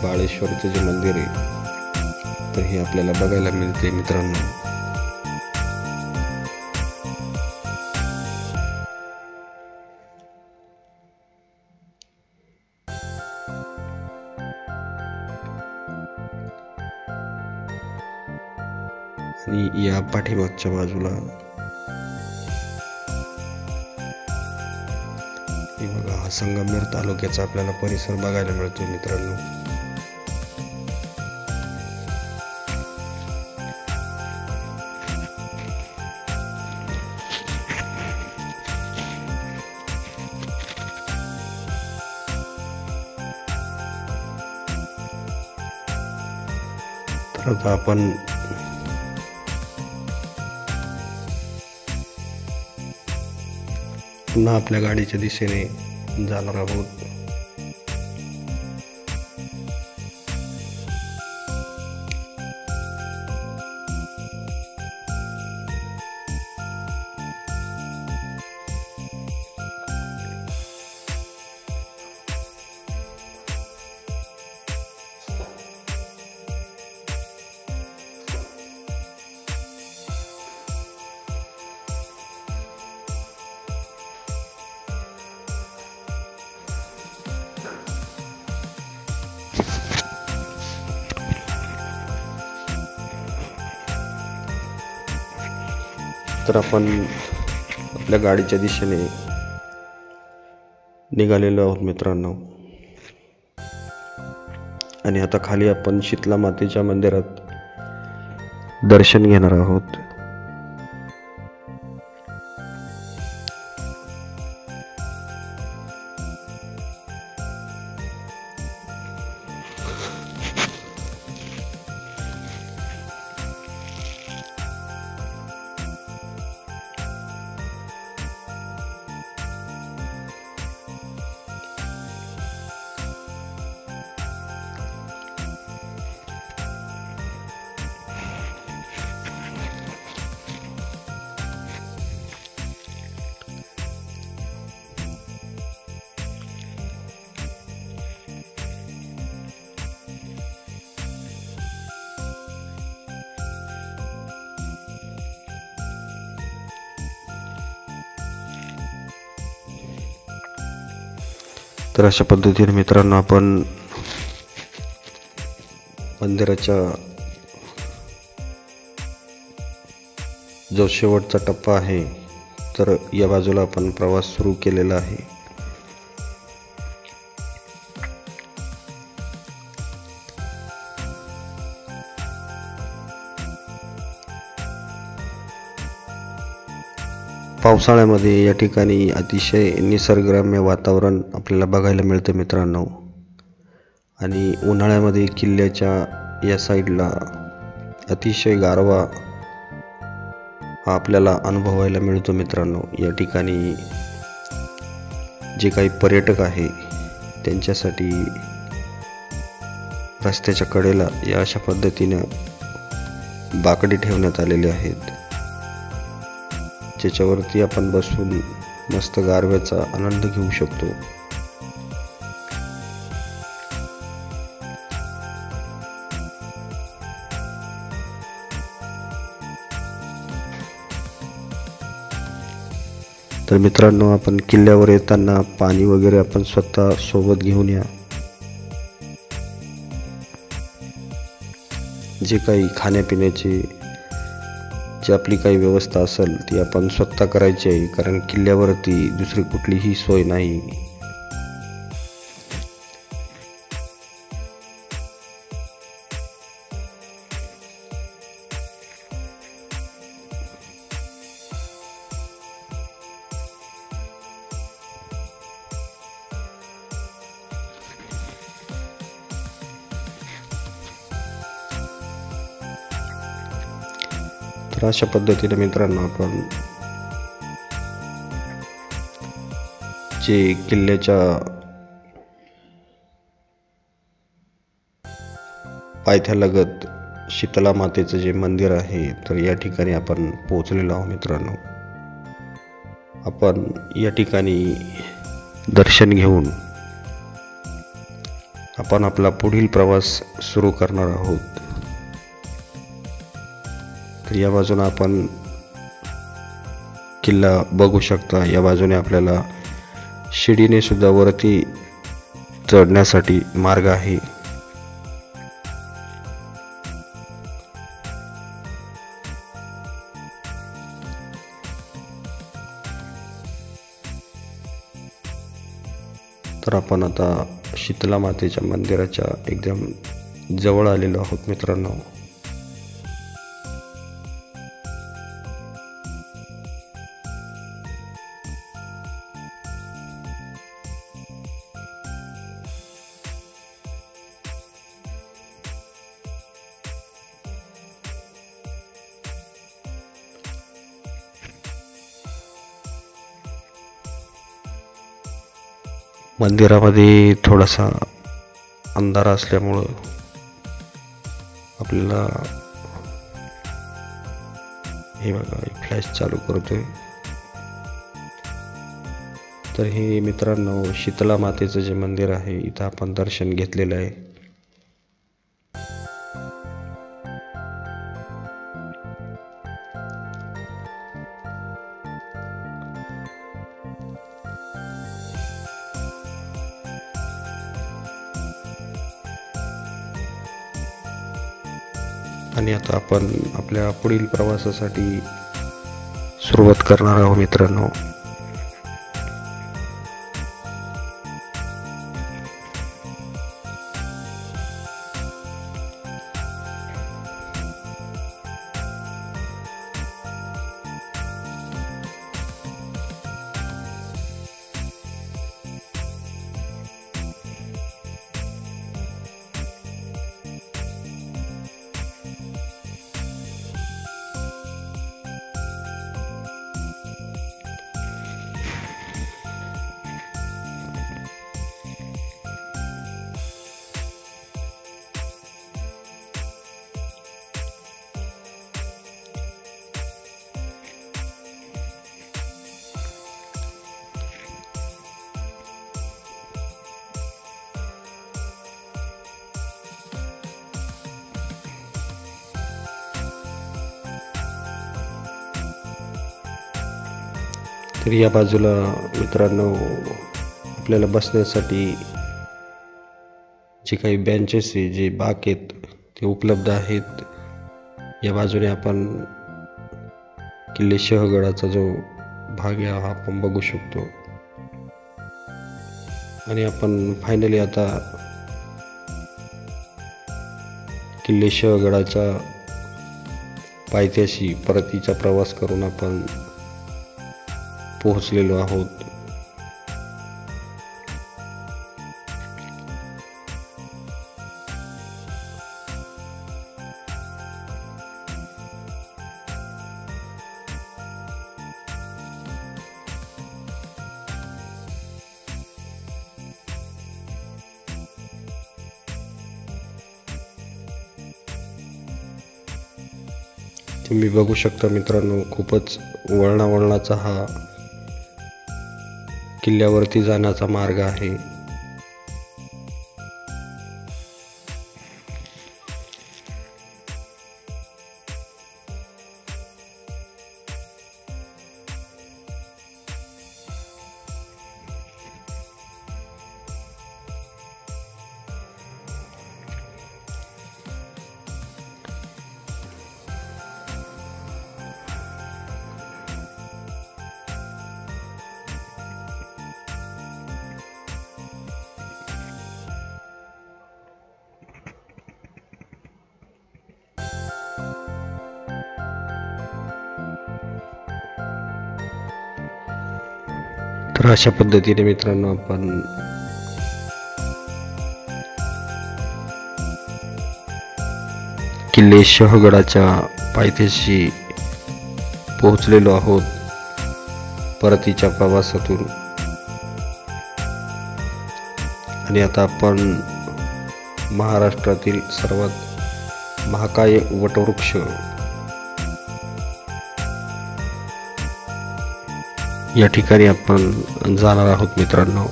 बाळेश्वरचं जे मंदिर आहे तर हे आपल्याला बघायला मिळते मित्रांनो. आणि या पाठीमागच्या बाजूला हे बघा हा संगमनेर तालुक्याचा आपल्याला परिसर बघायला मिळतोय मित्रांनो. तर आता आपण पुन्हा आपल्या गाडीच्या दिशेने जाणार आहोत. तर आपण आपल्या गाडीच्या दिशेने निघालेलो आहोत मित्रांनो. आणि आता खाली आपण शीतला मातेच्या मंदिरात दर्शन घेणार आहोत. तर अशा पद्धतीने मित्रांनो आपण मंदिराच्या जो शेवटचा टप्पा आहे तर या बाजूला आपण प्रवास सुरू केलेला आहे. पावसाळ्यामध्ये या ठिकाणी अतिशय निसर्गरम्य वातावरण आपल्याला बघायला मिळतं मित्रांनो. आणि उन्हाळ्यामध्ये किल्ल्याच्या या साईडला अतिशय गारवा हा आपल्याला अनुभवायला मिळतो मित्रांनो. या ठिकाणी जे काही पर्यटक आहे त्यांच्यासाठी रस्त्याच्या कडेला या अशा पद्धतीनं बाकडे ठेवण्यात आलेले आहेत, ज्याच्यावरती आपण बसून मस्त गारव्याचा आनंद घेऊ शकतो. तर मित्रांनो, आपण किल्ल्यावर येताना पाणी वगैरे आपण स्वतः सोबत घेऊन या. जे काही खाण्यापिण्याची जी आपली काही व्यवस्था असेल ती आपण स्वतः करायची आहे, कारण किल्ल्यावरती दुसरी कुठलीही सोय नाही. तर अशा पद्धतीने मित्रांनो, आपण जे किल्ल्याच्या पायथ्यालगत शीतला मातेचं जे मंदिर आहे, तर या ठिकाणी आपण पोहोचलेलो आहोत मित्रांनो. आपण या ठिकाणी दर्शन घेऊन आपण आपला पुढील प्रवास सुरू करणार आहोत. तर या बाजूने आपण किल्ला बघू शकता. या बाजूने आपल्याला शिडीने सुद्धा वरती चढण्यासाठी मार्ग आहे. तर आपण आता शीतला मातेच्या मंदिराच्या एकदम जवळ आलेलो आहोत मित्रांनो. मंदिरामध्ये थोडासा अंधार असल्यामुळं आपल्याला हे बघा, फ्लॅश चालू करतोय. तर हे मित्रांनो शीतला मातेचं जे मंदिर आहे, इथं आपण दर्शन घेतलेलं आहे. आणि आता आपण आपल्या पुढील प्रवासासाठी सुरुवात करणार आहोत मित्रांनो. तर या बाजूला मित्रांनो आपल्याला बसण्यासाठी जे काही बेंचेस आहे, जे बाक आहेत, ते उपलब्ध आहेत. या बाजूने आपण किल्ले शहगडाचा जो भाग आहे हा आपण बघू शकतो. आणि आपण फायनली आता किल्ले शहगडाच्या पायथ्याशी परतीचा प्रवास करून आपण पोहोचलेलो आहोत. तुम्ही बघू शकता मित्रांनो, खूपच वळणावळणाचा हा किल्ल्यावरती जाण्याचा मार्ग आहे. तर अशा पद्धतीने मित्रांनो आपण किल्ले शहगडाच्या पायथ्याशी पोहोचलेलो आहोत परतीच्या प्रवासातून. आणि आता आपण महाराष्ट्रातील सर्वात महाकाय वटवृक्ष या ठिकाणी आपण जाणार आहोत मित्रांनो.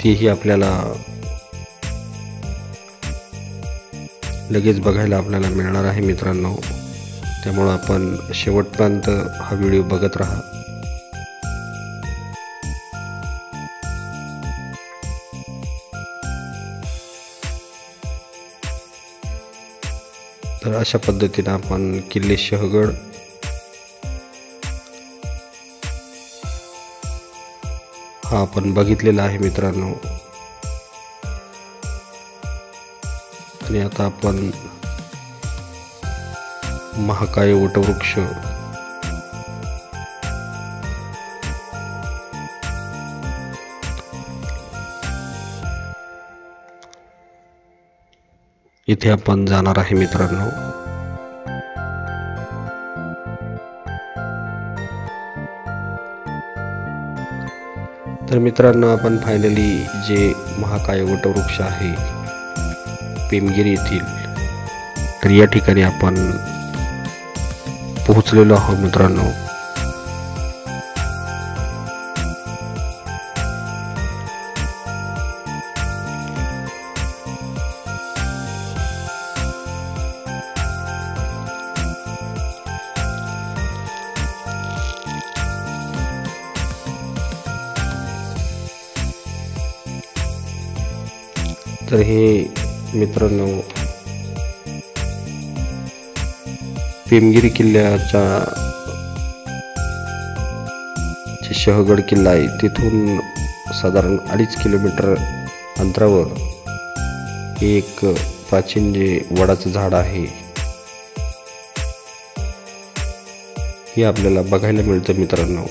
तीही आपल्याला लगेच बघायला आपल्याला मिळणार आहे मित्रांनो. त्यामुळं आपण शेवटपर्यंत हा व्हिडिओ बघत राहा. तर अशा पद्धतीने आपण किल्ले शहगड हा आपण बघितलेला आहे मित्रांनो. आणि आता आपण महाकाय वटवृक्ष इथे आपण जाणार आहे मित्रांनो. तर मित्रांनो, आपण फायनली जे महाकाय वटवृक्ष आहे पेमगिरी येथील, तर या ठिकाणी आपण पोहोचलेलो आहोत मित्रांनो. तर हे मित्रांनो पेमगिरी किल्ल्याचा जे शहगड किल्ला आहे तिथून साधारण 2.5 किलोमीटर अंतरावर एक प्राचीन जे वडाचं झाड आहे हे आपल्याला बघायला मिळतं मित्रांनो.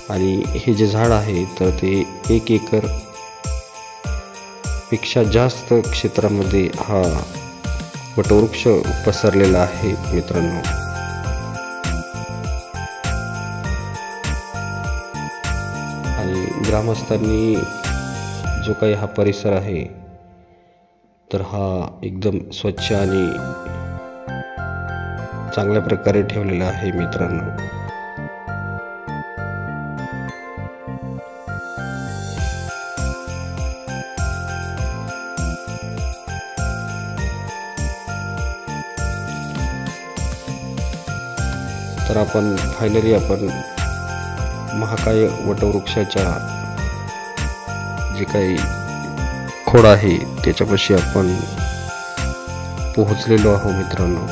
आणि हे जे झाड आहे तर ते 1 एकर पेक्षा जास्त क्षेत्रामध्ये हा वटवृक्ष पसरलेला आहे मित्रांनो. आणि ग्रामस्थांनी जो काही हा परिसर आहे तर हा एकदम स्वच्छ आणि चांगल्या प्रकारे ठेवलेला आहे मित्रांनो. तर आपण फायनली आपण महाकाय वटवृक्षाच्या जे काही खोड आहे त्याच्यापाशी आपण पोहोचलेलो आहोत मित्रांनो.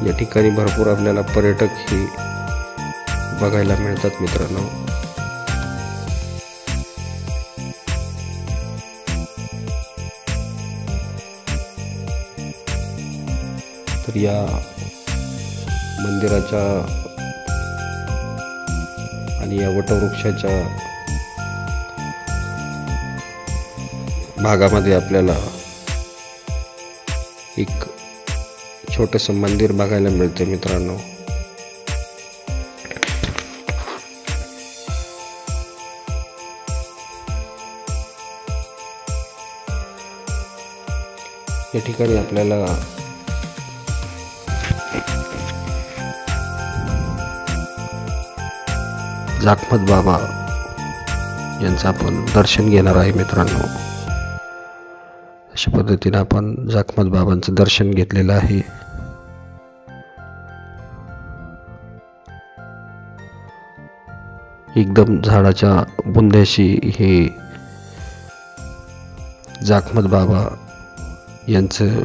या ठिकाणी भरपूर आपल्याला पर्यटक हे बघायला मिळतात मित्रांनो. तर या मंदिराच्या आणि या वटवृक्षाच्या भागामध्ये आपल्याला एक छोटंसं मंदिर बघायला मिळते मित्रांनो. या ठिकाणी आपल्याला जाखमत बाबा यांचं आपण दर्शन घेणार आहे मित्रांनो. अशा पद्धतीने आपण जाखमत बाबांचं दर्शन घेतलेलं आहे. एकदम झाडाच्या बुंद्याशी हे जाखमत बाबा यांचं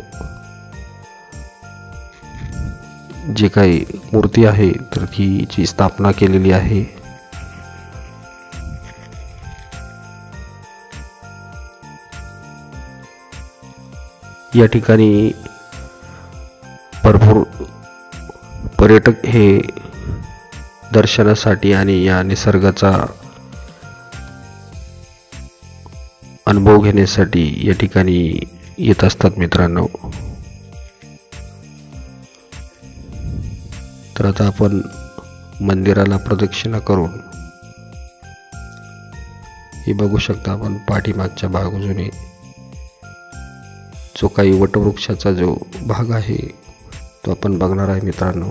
जे काही मूर्ती आहे तर ती स्थापना केलेली आहे. या ठिकाणी भरपूर पर्यटक हे दर्शनासाठी आणि या निसर्गाचा अनुभव घेण्यासाठी या ठिकाणी येत असतात मित्रांनो. तर आता आपण मंदिराला प्रदक्षिणा करून हे बघू शकता आपण पाठीमागच्या बाजूने जो काही वटवृक्षाचा जो भाग आहे तो आपण बघणार आहे मित्रांनो.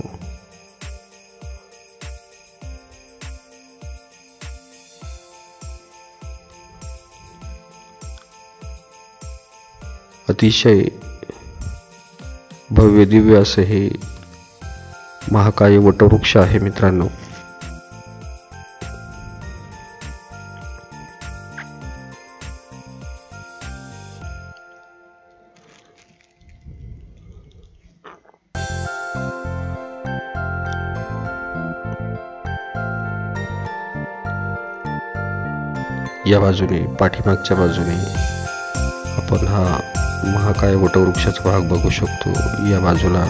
अतिशय भव्य दिव्य असं हे महाकाय वटवृक्ष आहे मित्रांनो. या बाजूने पाठीमागच्या बाजूने आपण हा महाकाय वटवृक्षाचा भाग बघू शकतो. या बाजूला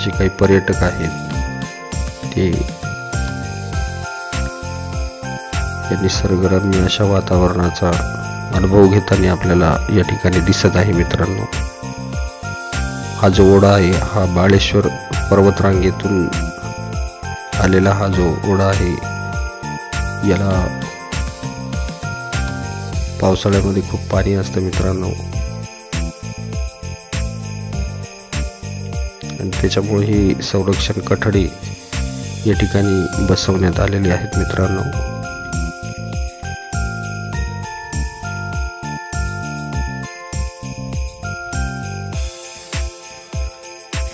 जे काही पर्यटक आहेत ते या निसर्गरम्य अशा वातावरणाचा अनुभव घेताना आपल्याला या ठिकाणी दिसत आहे मित्रांनो. हा जो ओढा आहे हा बाळेश्वर पर्वतरांगेतून आलेला हा जो ओढा आहे याला पावसाळ्यामध्ये खूप पाणी असतं मित्रांनो आणि त्याच्यामुळे ही संरक्षण कठडी या ठिकाणी बसवण्यात आलेली आहेत मित्रांनो.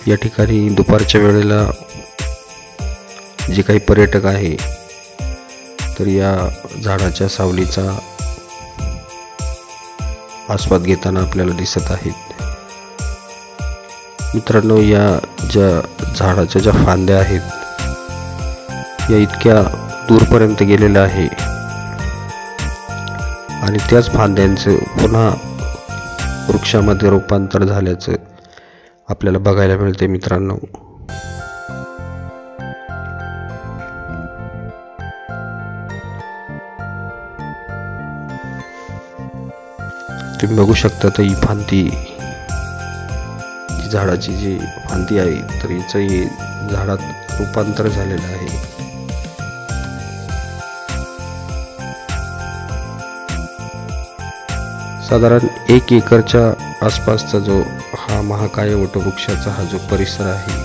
या ठिकाणी दुपारच्या वेळेला जे काही पर्यटक आहे तर या झाडाच्या सावलीचा आस्वाद घेताना आपल्याला दिसत आहेत मित्रांनो. या ज्या झाडाच्या ज्या फांद्या आहेत या इतक्या दूरपर्यंत गेलेल्या आहे आणि त्याच फांद्यांचं पुन्हा वृक्षामध्ये रूपांतर झाल्याचं आपल्याला बघायला मिळते मित्रांनो. तुम्ही बघू शकता तर ही फांदी झाडाची जी फांदी आहे तर हिचं हे झाडात रूपांतर झालेलं आहे. साधारण 1 एकरच्या आसपासचा जो हा महाकाय वटवृक्षाचा हा जो परिसर आहे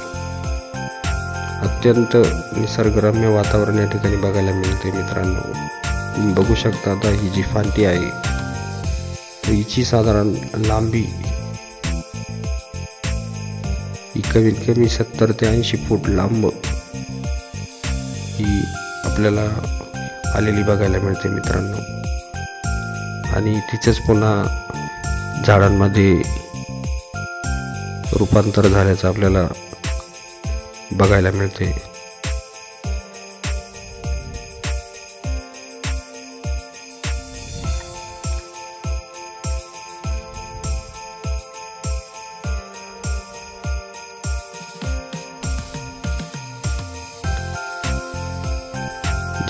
अत्यंत निसर्गरम्य वातावरण या ठिकाणी बघायला मिळते मित्रांनो. तुम्ही बघू शकता आता ही जी फांदी आहे हिची साधारण लांबी ही कमीत कमी 70 ते 80 फूट लांब ही आपल्याला आलेली बघायला मिळते मित्रांनो आणि तिचंच पुन्हा झाडांमध्ये रूपांतर झाल्याचं आपल्याला बघायला मिळते.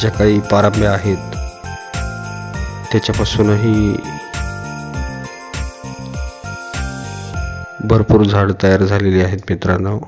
ज्या काही पारंब्या आहेत त्याच्यापासूनही भरपूर झाड तयार झालेली आहेत मित्रांनो.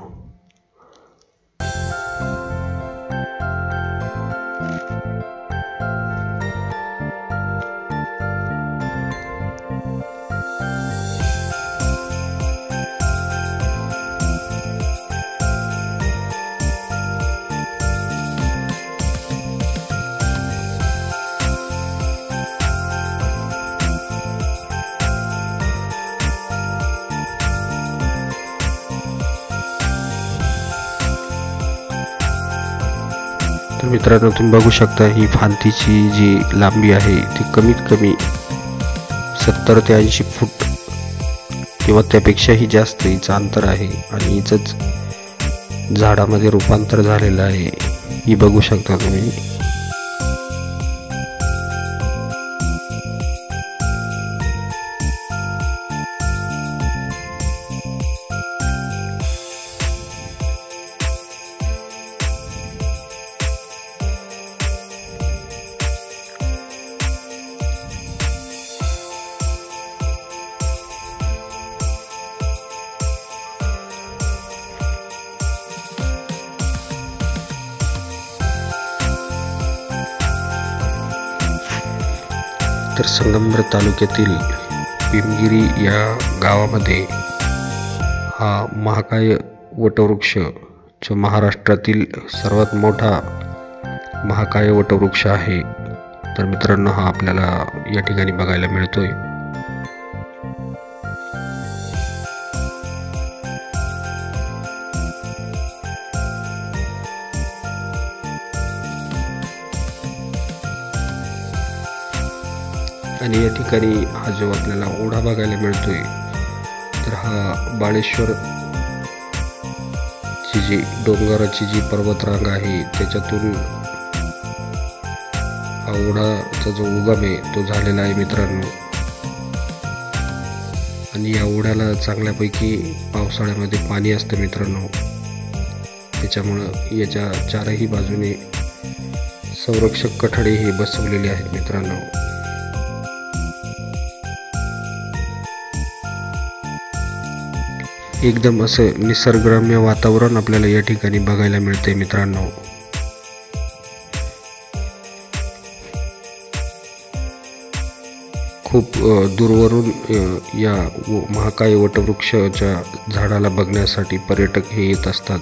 तर मित्रांनो, तुम्ही बघू शकता ही फांदीची जी लांबी आहे ती कमीत कमी 70 ते 80 फूट किंवा त्यापेक्षाही जास्त हिचं अंतर आहे आणि हिचंच झाडामध्ये रूपांतर झालेलं आहे. ही बघू शकता तुम्ही. तर संगमनेर तालुक्यातील भीमगिरी या गावामध्ये हा महाकाय वटवृक्ष जो महाराष्ट्रातील सर्वात मोठा महाकाय वटवृक्ष आहे. तर मित्रांनो, हा आपल्याला या ठिकाणी बघायला मिळतोय. आणि या ठिकाणी हा जो आपल्याला ओढा बघायला मिळतोय तर हा बाळेश्वर ची जी डोंगराची जी पर्वतरांग आहे त्याच्यातून हा ओढाचा जो उगम आहे तो झालेला आहे मित्रांनो. आणि या ओढ्याला चांगल्यापैकी पावसाळ्यामध्ये पाणी असतं मित्रांनो. त्याच्यामुळं याच्या चारही बाजूने संरक्षक कठडे हे बसवलेले आहेत मित्रांनो. एकदम असं निसर्गरम्य वातावरण आपल्याला या ठिकाणी बघायला मिळते मित्रांनो. खूप दूरवरून या महाकाय वटवृक्षाच्या झाडाला बघण्यासाठी पर्यटक हे येत असतात.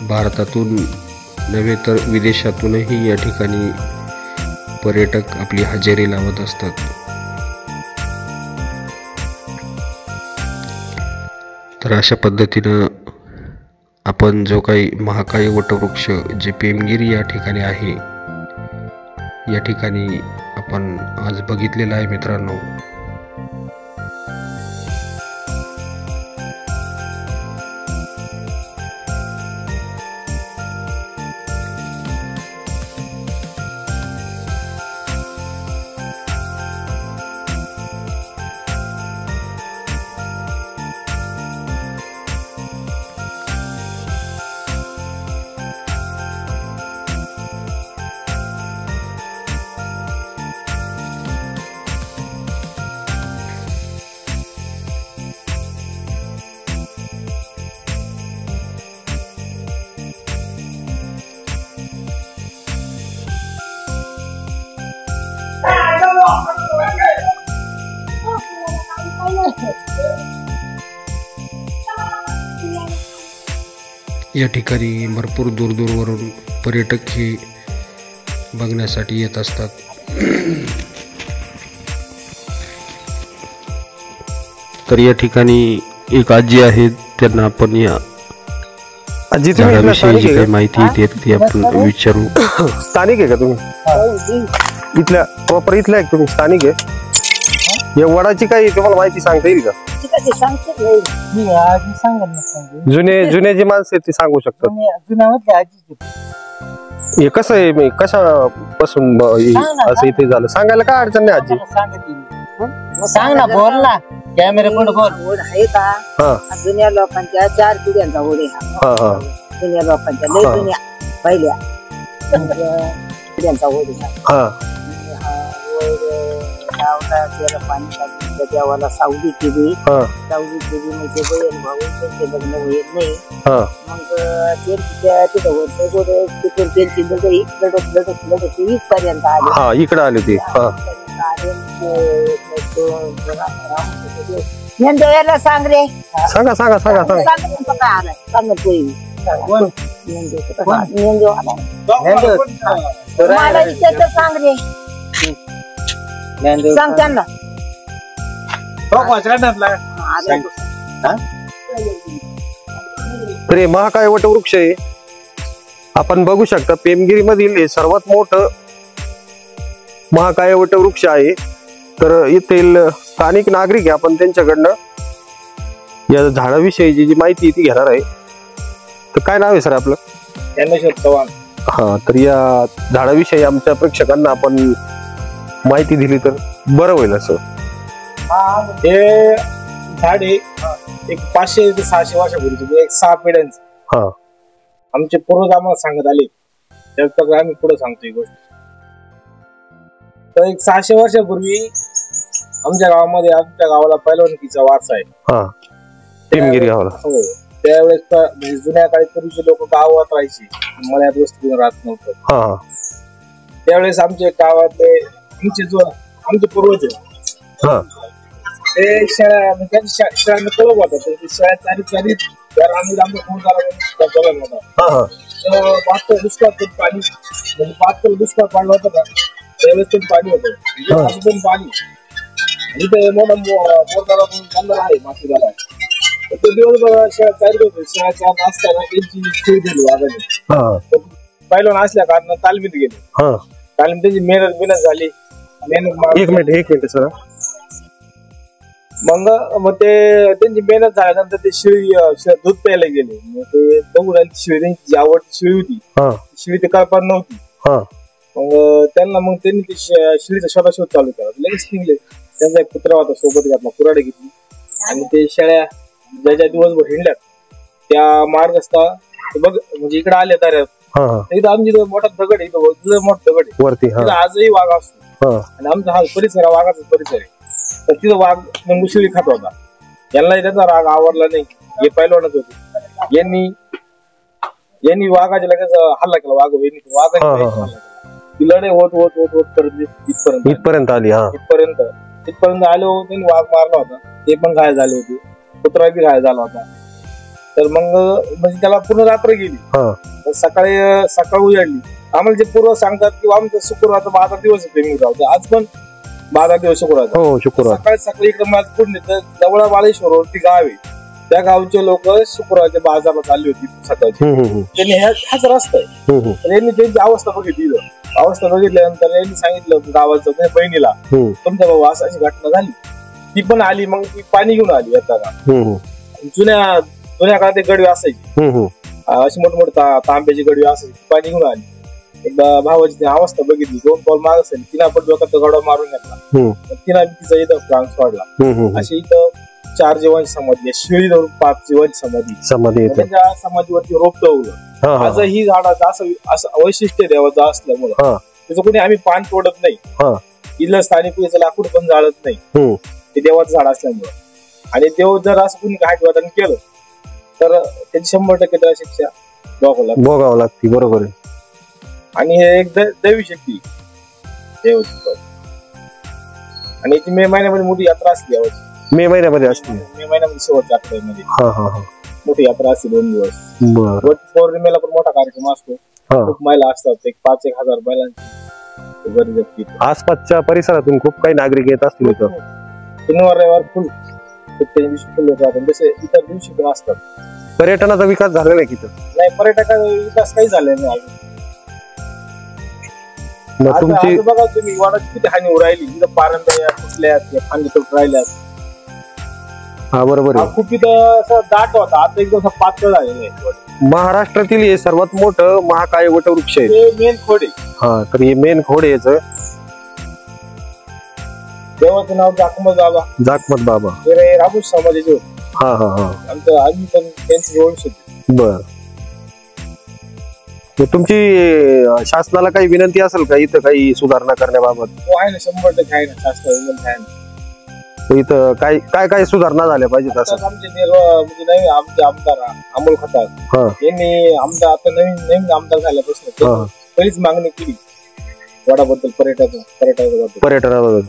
भारतातून नव्हे तर विदेशातूनही या ठिकाणी पर्यटक आपली हजेरी लावत असतात. तर अशा पद्धतीनं आपण जो काही महाकाय वटवृक्ष जे भीमगिरी या ठिकाणी आहे या ठिकाणी आपण आज बघितलेला आहे मित्रांनो. या ठिकाणी भरपूर दूरवरून पर्यटक हे बघण्यासाठी येत असतात. तर या ठिकाणी एक आजी आहेत, त्यांना आपण या आजी झाडाविषयी जी काही माहिती देत ती आपण विचारू. स्थानिक आहे का तुम्ही? इथल्या प्रॉपर इथल्या तुम्ही स्थानिक आहे? या वडाची काही तुम्हाला माहिती सांगता येईल का? जुने जे माणसं आहेत ते सांगू शकतात. हे कसं आहे, कशापासून असं इथे झालं सांगायला काय अडचण नाही आजी? सांग ना, बोल ना, कॅमेरा पुढे बोल. ओढ आहे का? जुन्या लोकांच्या 4 पिढ्यांचा ओढ आहे. जुन्या लोकांच्या लय जुन्या पहिल्या त्यांचा वड आहे. हा हा वड लावला, त्याला पाणी टाकून त्या देवाला सावली केली. हा सावली केली म्हणजे बहीण भाऊ त्यांचे लग्न होईल नाही. हा मग तिथं होतं तिथून त्यांची लढत इथपर्यंत आली. हा इकडे आली ती. हा नंदेवाला सांग रे. सांगा सांगा सांगा सांगा. काय आलं सांग पहिली. मला इथं सांग रे. सांग त्यांना. तर हे महाकाय वटवृक्ष आहे. आपण बघू शकता पेमगिरी मधील हे सर्वात मोठं महाकाय वटवृक्ष आहे. तर येथील स्थानिक नागरिक आहे, आपण त्यांच्याकडनं या झाडाविषयीची जी माहिती आहे ती घेणार आहे. तर काय नाव आहे सर आपलं? ज्ञानेश्वर चव्हाण. हा, तर या झाडाविषयी आमच्या प्रेक्षकांना आपण माहिती दिली तर बरं होईल असं. हे झाड आहे एक 500 ते 600 वर्षापूर्वीचे, एक 6 पिढ्यांचं. हा आमचे पूर्वज आम्हाला सांगत आले, त्यात आम्ही पुढे सांगतो ही गोष्ट. तर एक 600 वर्षापूर्वी आमच्या गावाला पैलवानकीचा वारसा आहे. हा पेमगिरी गावाला. हो, त्यावेळेस म्हणजे जुन्या काळी पूर्वीचे लोक गावात राहायचे, मळ्यात वस्ती राहत नव्हतं. हा त्यावेळेस आमच्या गावातले आमचे पूर्वज हा ते शाळांना कळप होता. शाळा चारी आम्ही फोन हा पातळ दुष्काळ पाणी म्हणजे पातळ दुष्काळ पाणी होतं का, त्यावेळेस ते पाणी होतं. पण पाणी इथे मोठा मोरदारा बंदर आहे, मातीदार आहे. ते दिवसभर शाळा चालत होते. शाळा चालत असताना त्यांची खेळ दिली वाघाने. पहिलं असल्या कारण तालमीत गेले. तालमीत त्यांची मेहनत झाली. एक मिनिट सर. मग ते त्यांची मेहनत झाल्यानंतर ते शिळी दूध प्यायला गेले. मग ते बघून शिळी त्यांची जी आवडती शिळी होती, शिळी ते कळपात नव्हती. मग त्यांनी ते शिळीचा शोधाशोध चालू केला. लगेच निघले. त्यांचा एक कुत्रा होता सोबत घातला, कुऱ्हाडी घेतली आणि ते शेळ्या ज्या दिवसभर हिंडल्यात त्या मार्गस्था बघ म्हणजे इकडे आले दाऱ्यात. इथं आमची मोठा दगड आहे, मोठा दगड आहे वरती. आजही वाघ असतो आणि आमचा हा परिसर हा वाघाचा परिसर आहे. तर तिथं वाघ मुशिळी खात होता. यांना त्याचा राग आवडला नाही. हे पैलवानच होते. यांनी वाघाच्या लगेच हल्ला केला. वाघाने ती लढाई होत होत होत होत करत इथपर्यंत आली. इथपर्यंत आलो. त्यांनी वाघ मारला होता. ते पण घायल झाले होते. कुत्रा बी घायल झाला होता. तर मग म्हणजे त्याला पूर्ण रात्र गेली. सकाळी उजाडली. आम्हाला जे पूर्व सांगतात की आमचा शुक्रवारचा 12 दिवस होते. आज पण 12 दिवस शुक्रवार. सकाळी इकडे माझं पुढे जवळ बाळेश्वर ती गाव आहे. त्या गावचे लोक शुक्रवारच्या बाजाराला चालली होती सकाळची. त्यांनी हाच रस्ता आहे. तर यांनी त्यांची अवस्था बघितली. अवस्था बघितल्यानंतर यांनी सांगितलं गावाचं बहिणीला, तुमचा भाऊ अशी घटना झाली. ती पण आली. मग ती पाणी घेऊन आली. येताना जुन्या काळात ते गडवे असायची, अशी मोठमोठी तांब्याची गडवी असायची. पाणी घेऊन आली. एकदा भावाची अवस्था बघितली. 2 पाऊल माग असेल. तिला पण डोक्यात गडवा मारून घेतला. तिला तिचा इथं प्राण सोडला. अशी इथं 4 जीवांची समाधी, शिळी धरून 5 जीवांची समाधी. त्या समाधीवरती रोपटं उगलं. आज ही झाडाचं असं वैशिष्ट्य देवाचं असल्यामुळं त्याचं कोणी आम्ही पान तोडत नाही. इथलं स्थानिक लाकूड पण जाळत नाही. ते देवाचं झाड असल्यामुळं. आणि देव जर असं कोणी घाटवादन केलं तर त्याची 100% त्याला शिक्षा भोगावं लागते. बरोबर आहे. आणि हे एक दैवी शक्ती देवाची. आणि याची मे महिन्यामध्ये मोठी यात्रा असते देवाची. मे महिन्यामध्ये असते. मे महिन्यामध्ये शेवटच्या यात्रेमध्ये मोठी यात्रा असते 2 दिवस. वट पौर्णिमेला पण मोठा कार्यक्रम असतो. खूप महिला असतात. एक 5-1 हजार महिलांची गर्दी असते. आसपासच्या परिसरातून खूप काही नागरिक येत असतील. शनिवार रविवार फुल लोक आपण जसे इतर दिवशी पण असतात. पर्यटनाचा विकास झालेला आहे तिथं? नाही, पर्यटकाचा विकास काही झालेला नाही. बघा तुम्ही वाडाची किती हानी राहिली. तिथं पारंब्या फुटल्यात, फांदी तुटून राहिल्यात. बरोबर आहे. खूप तिथं असं दाट होता. आता एकदम पातळ झालेलं आहे. महाराष्ट्रातील हे सर्वात मोठं महाकाय वटवृक्ष आहे. मेन खोड आहे. तर हे मेन खोड आहे याचं. देवाचं नाव जाकमत बाबा. राबूज समाजाचे होते. आम्ही पण त्यांची ओळख होती. बर. तुमची शासनाला काही विनंती असेल का इथं काही सुधारणा करण्याबाबत? तो आहे ना, 100% आहे ना, शासनाला विनंती आहे ना. इथं काय काय काय सुधारणा झाल्या पाहिजेत असं? आता आमचे म्हणजे नवीन आमचे आमदार अमोल खताळ यांनी आमदार आता नवीन आमदार झाल्यापासून त्यांनी पहिलीच मागणी केली वडाबद्दल, पर्यटनाबद्दल.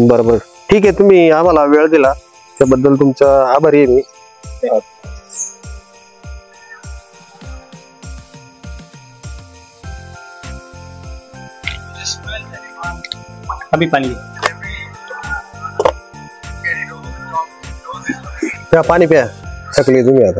बरोबर, ठीक आहे. तुम्ही आम्हाला वेळ दिला त्याबद्दल तुमचा आभारी आहे मी. अभी पाणी प्या, पाणी प्या. थकली तुम्ही आता.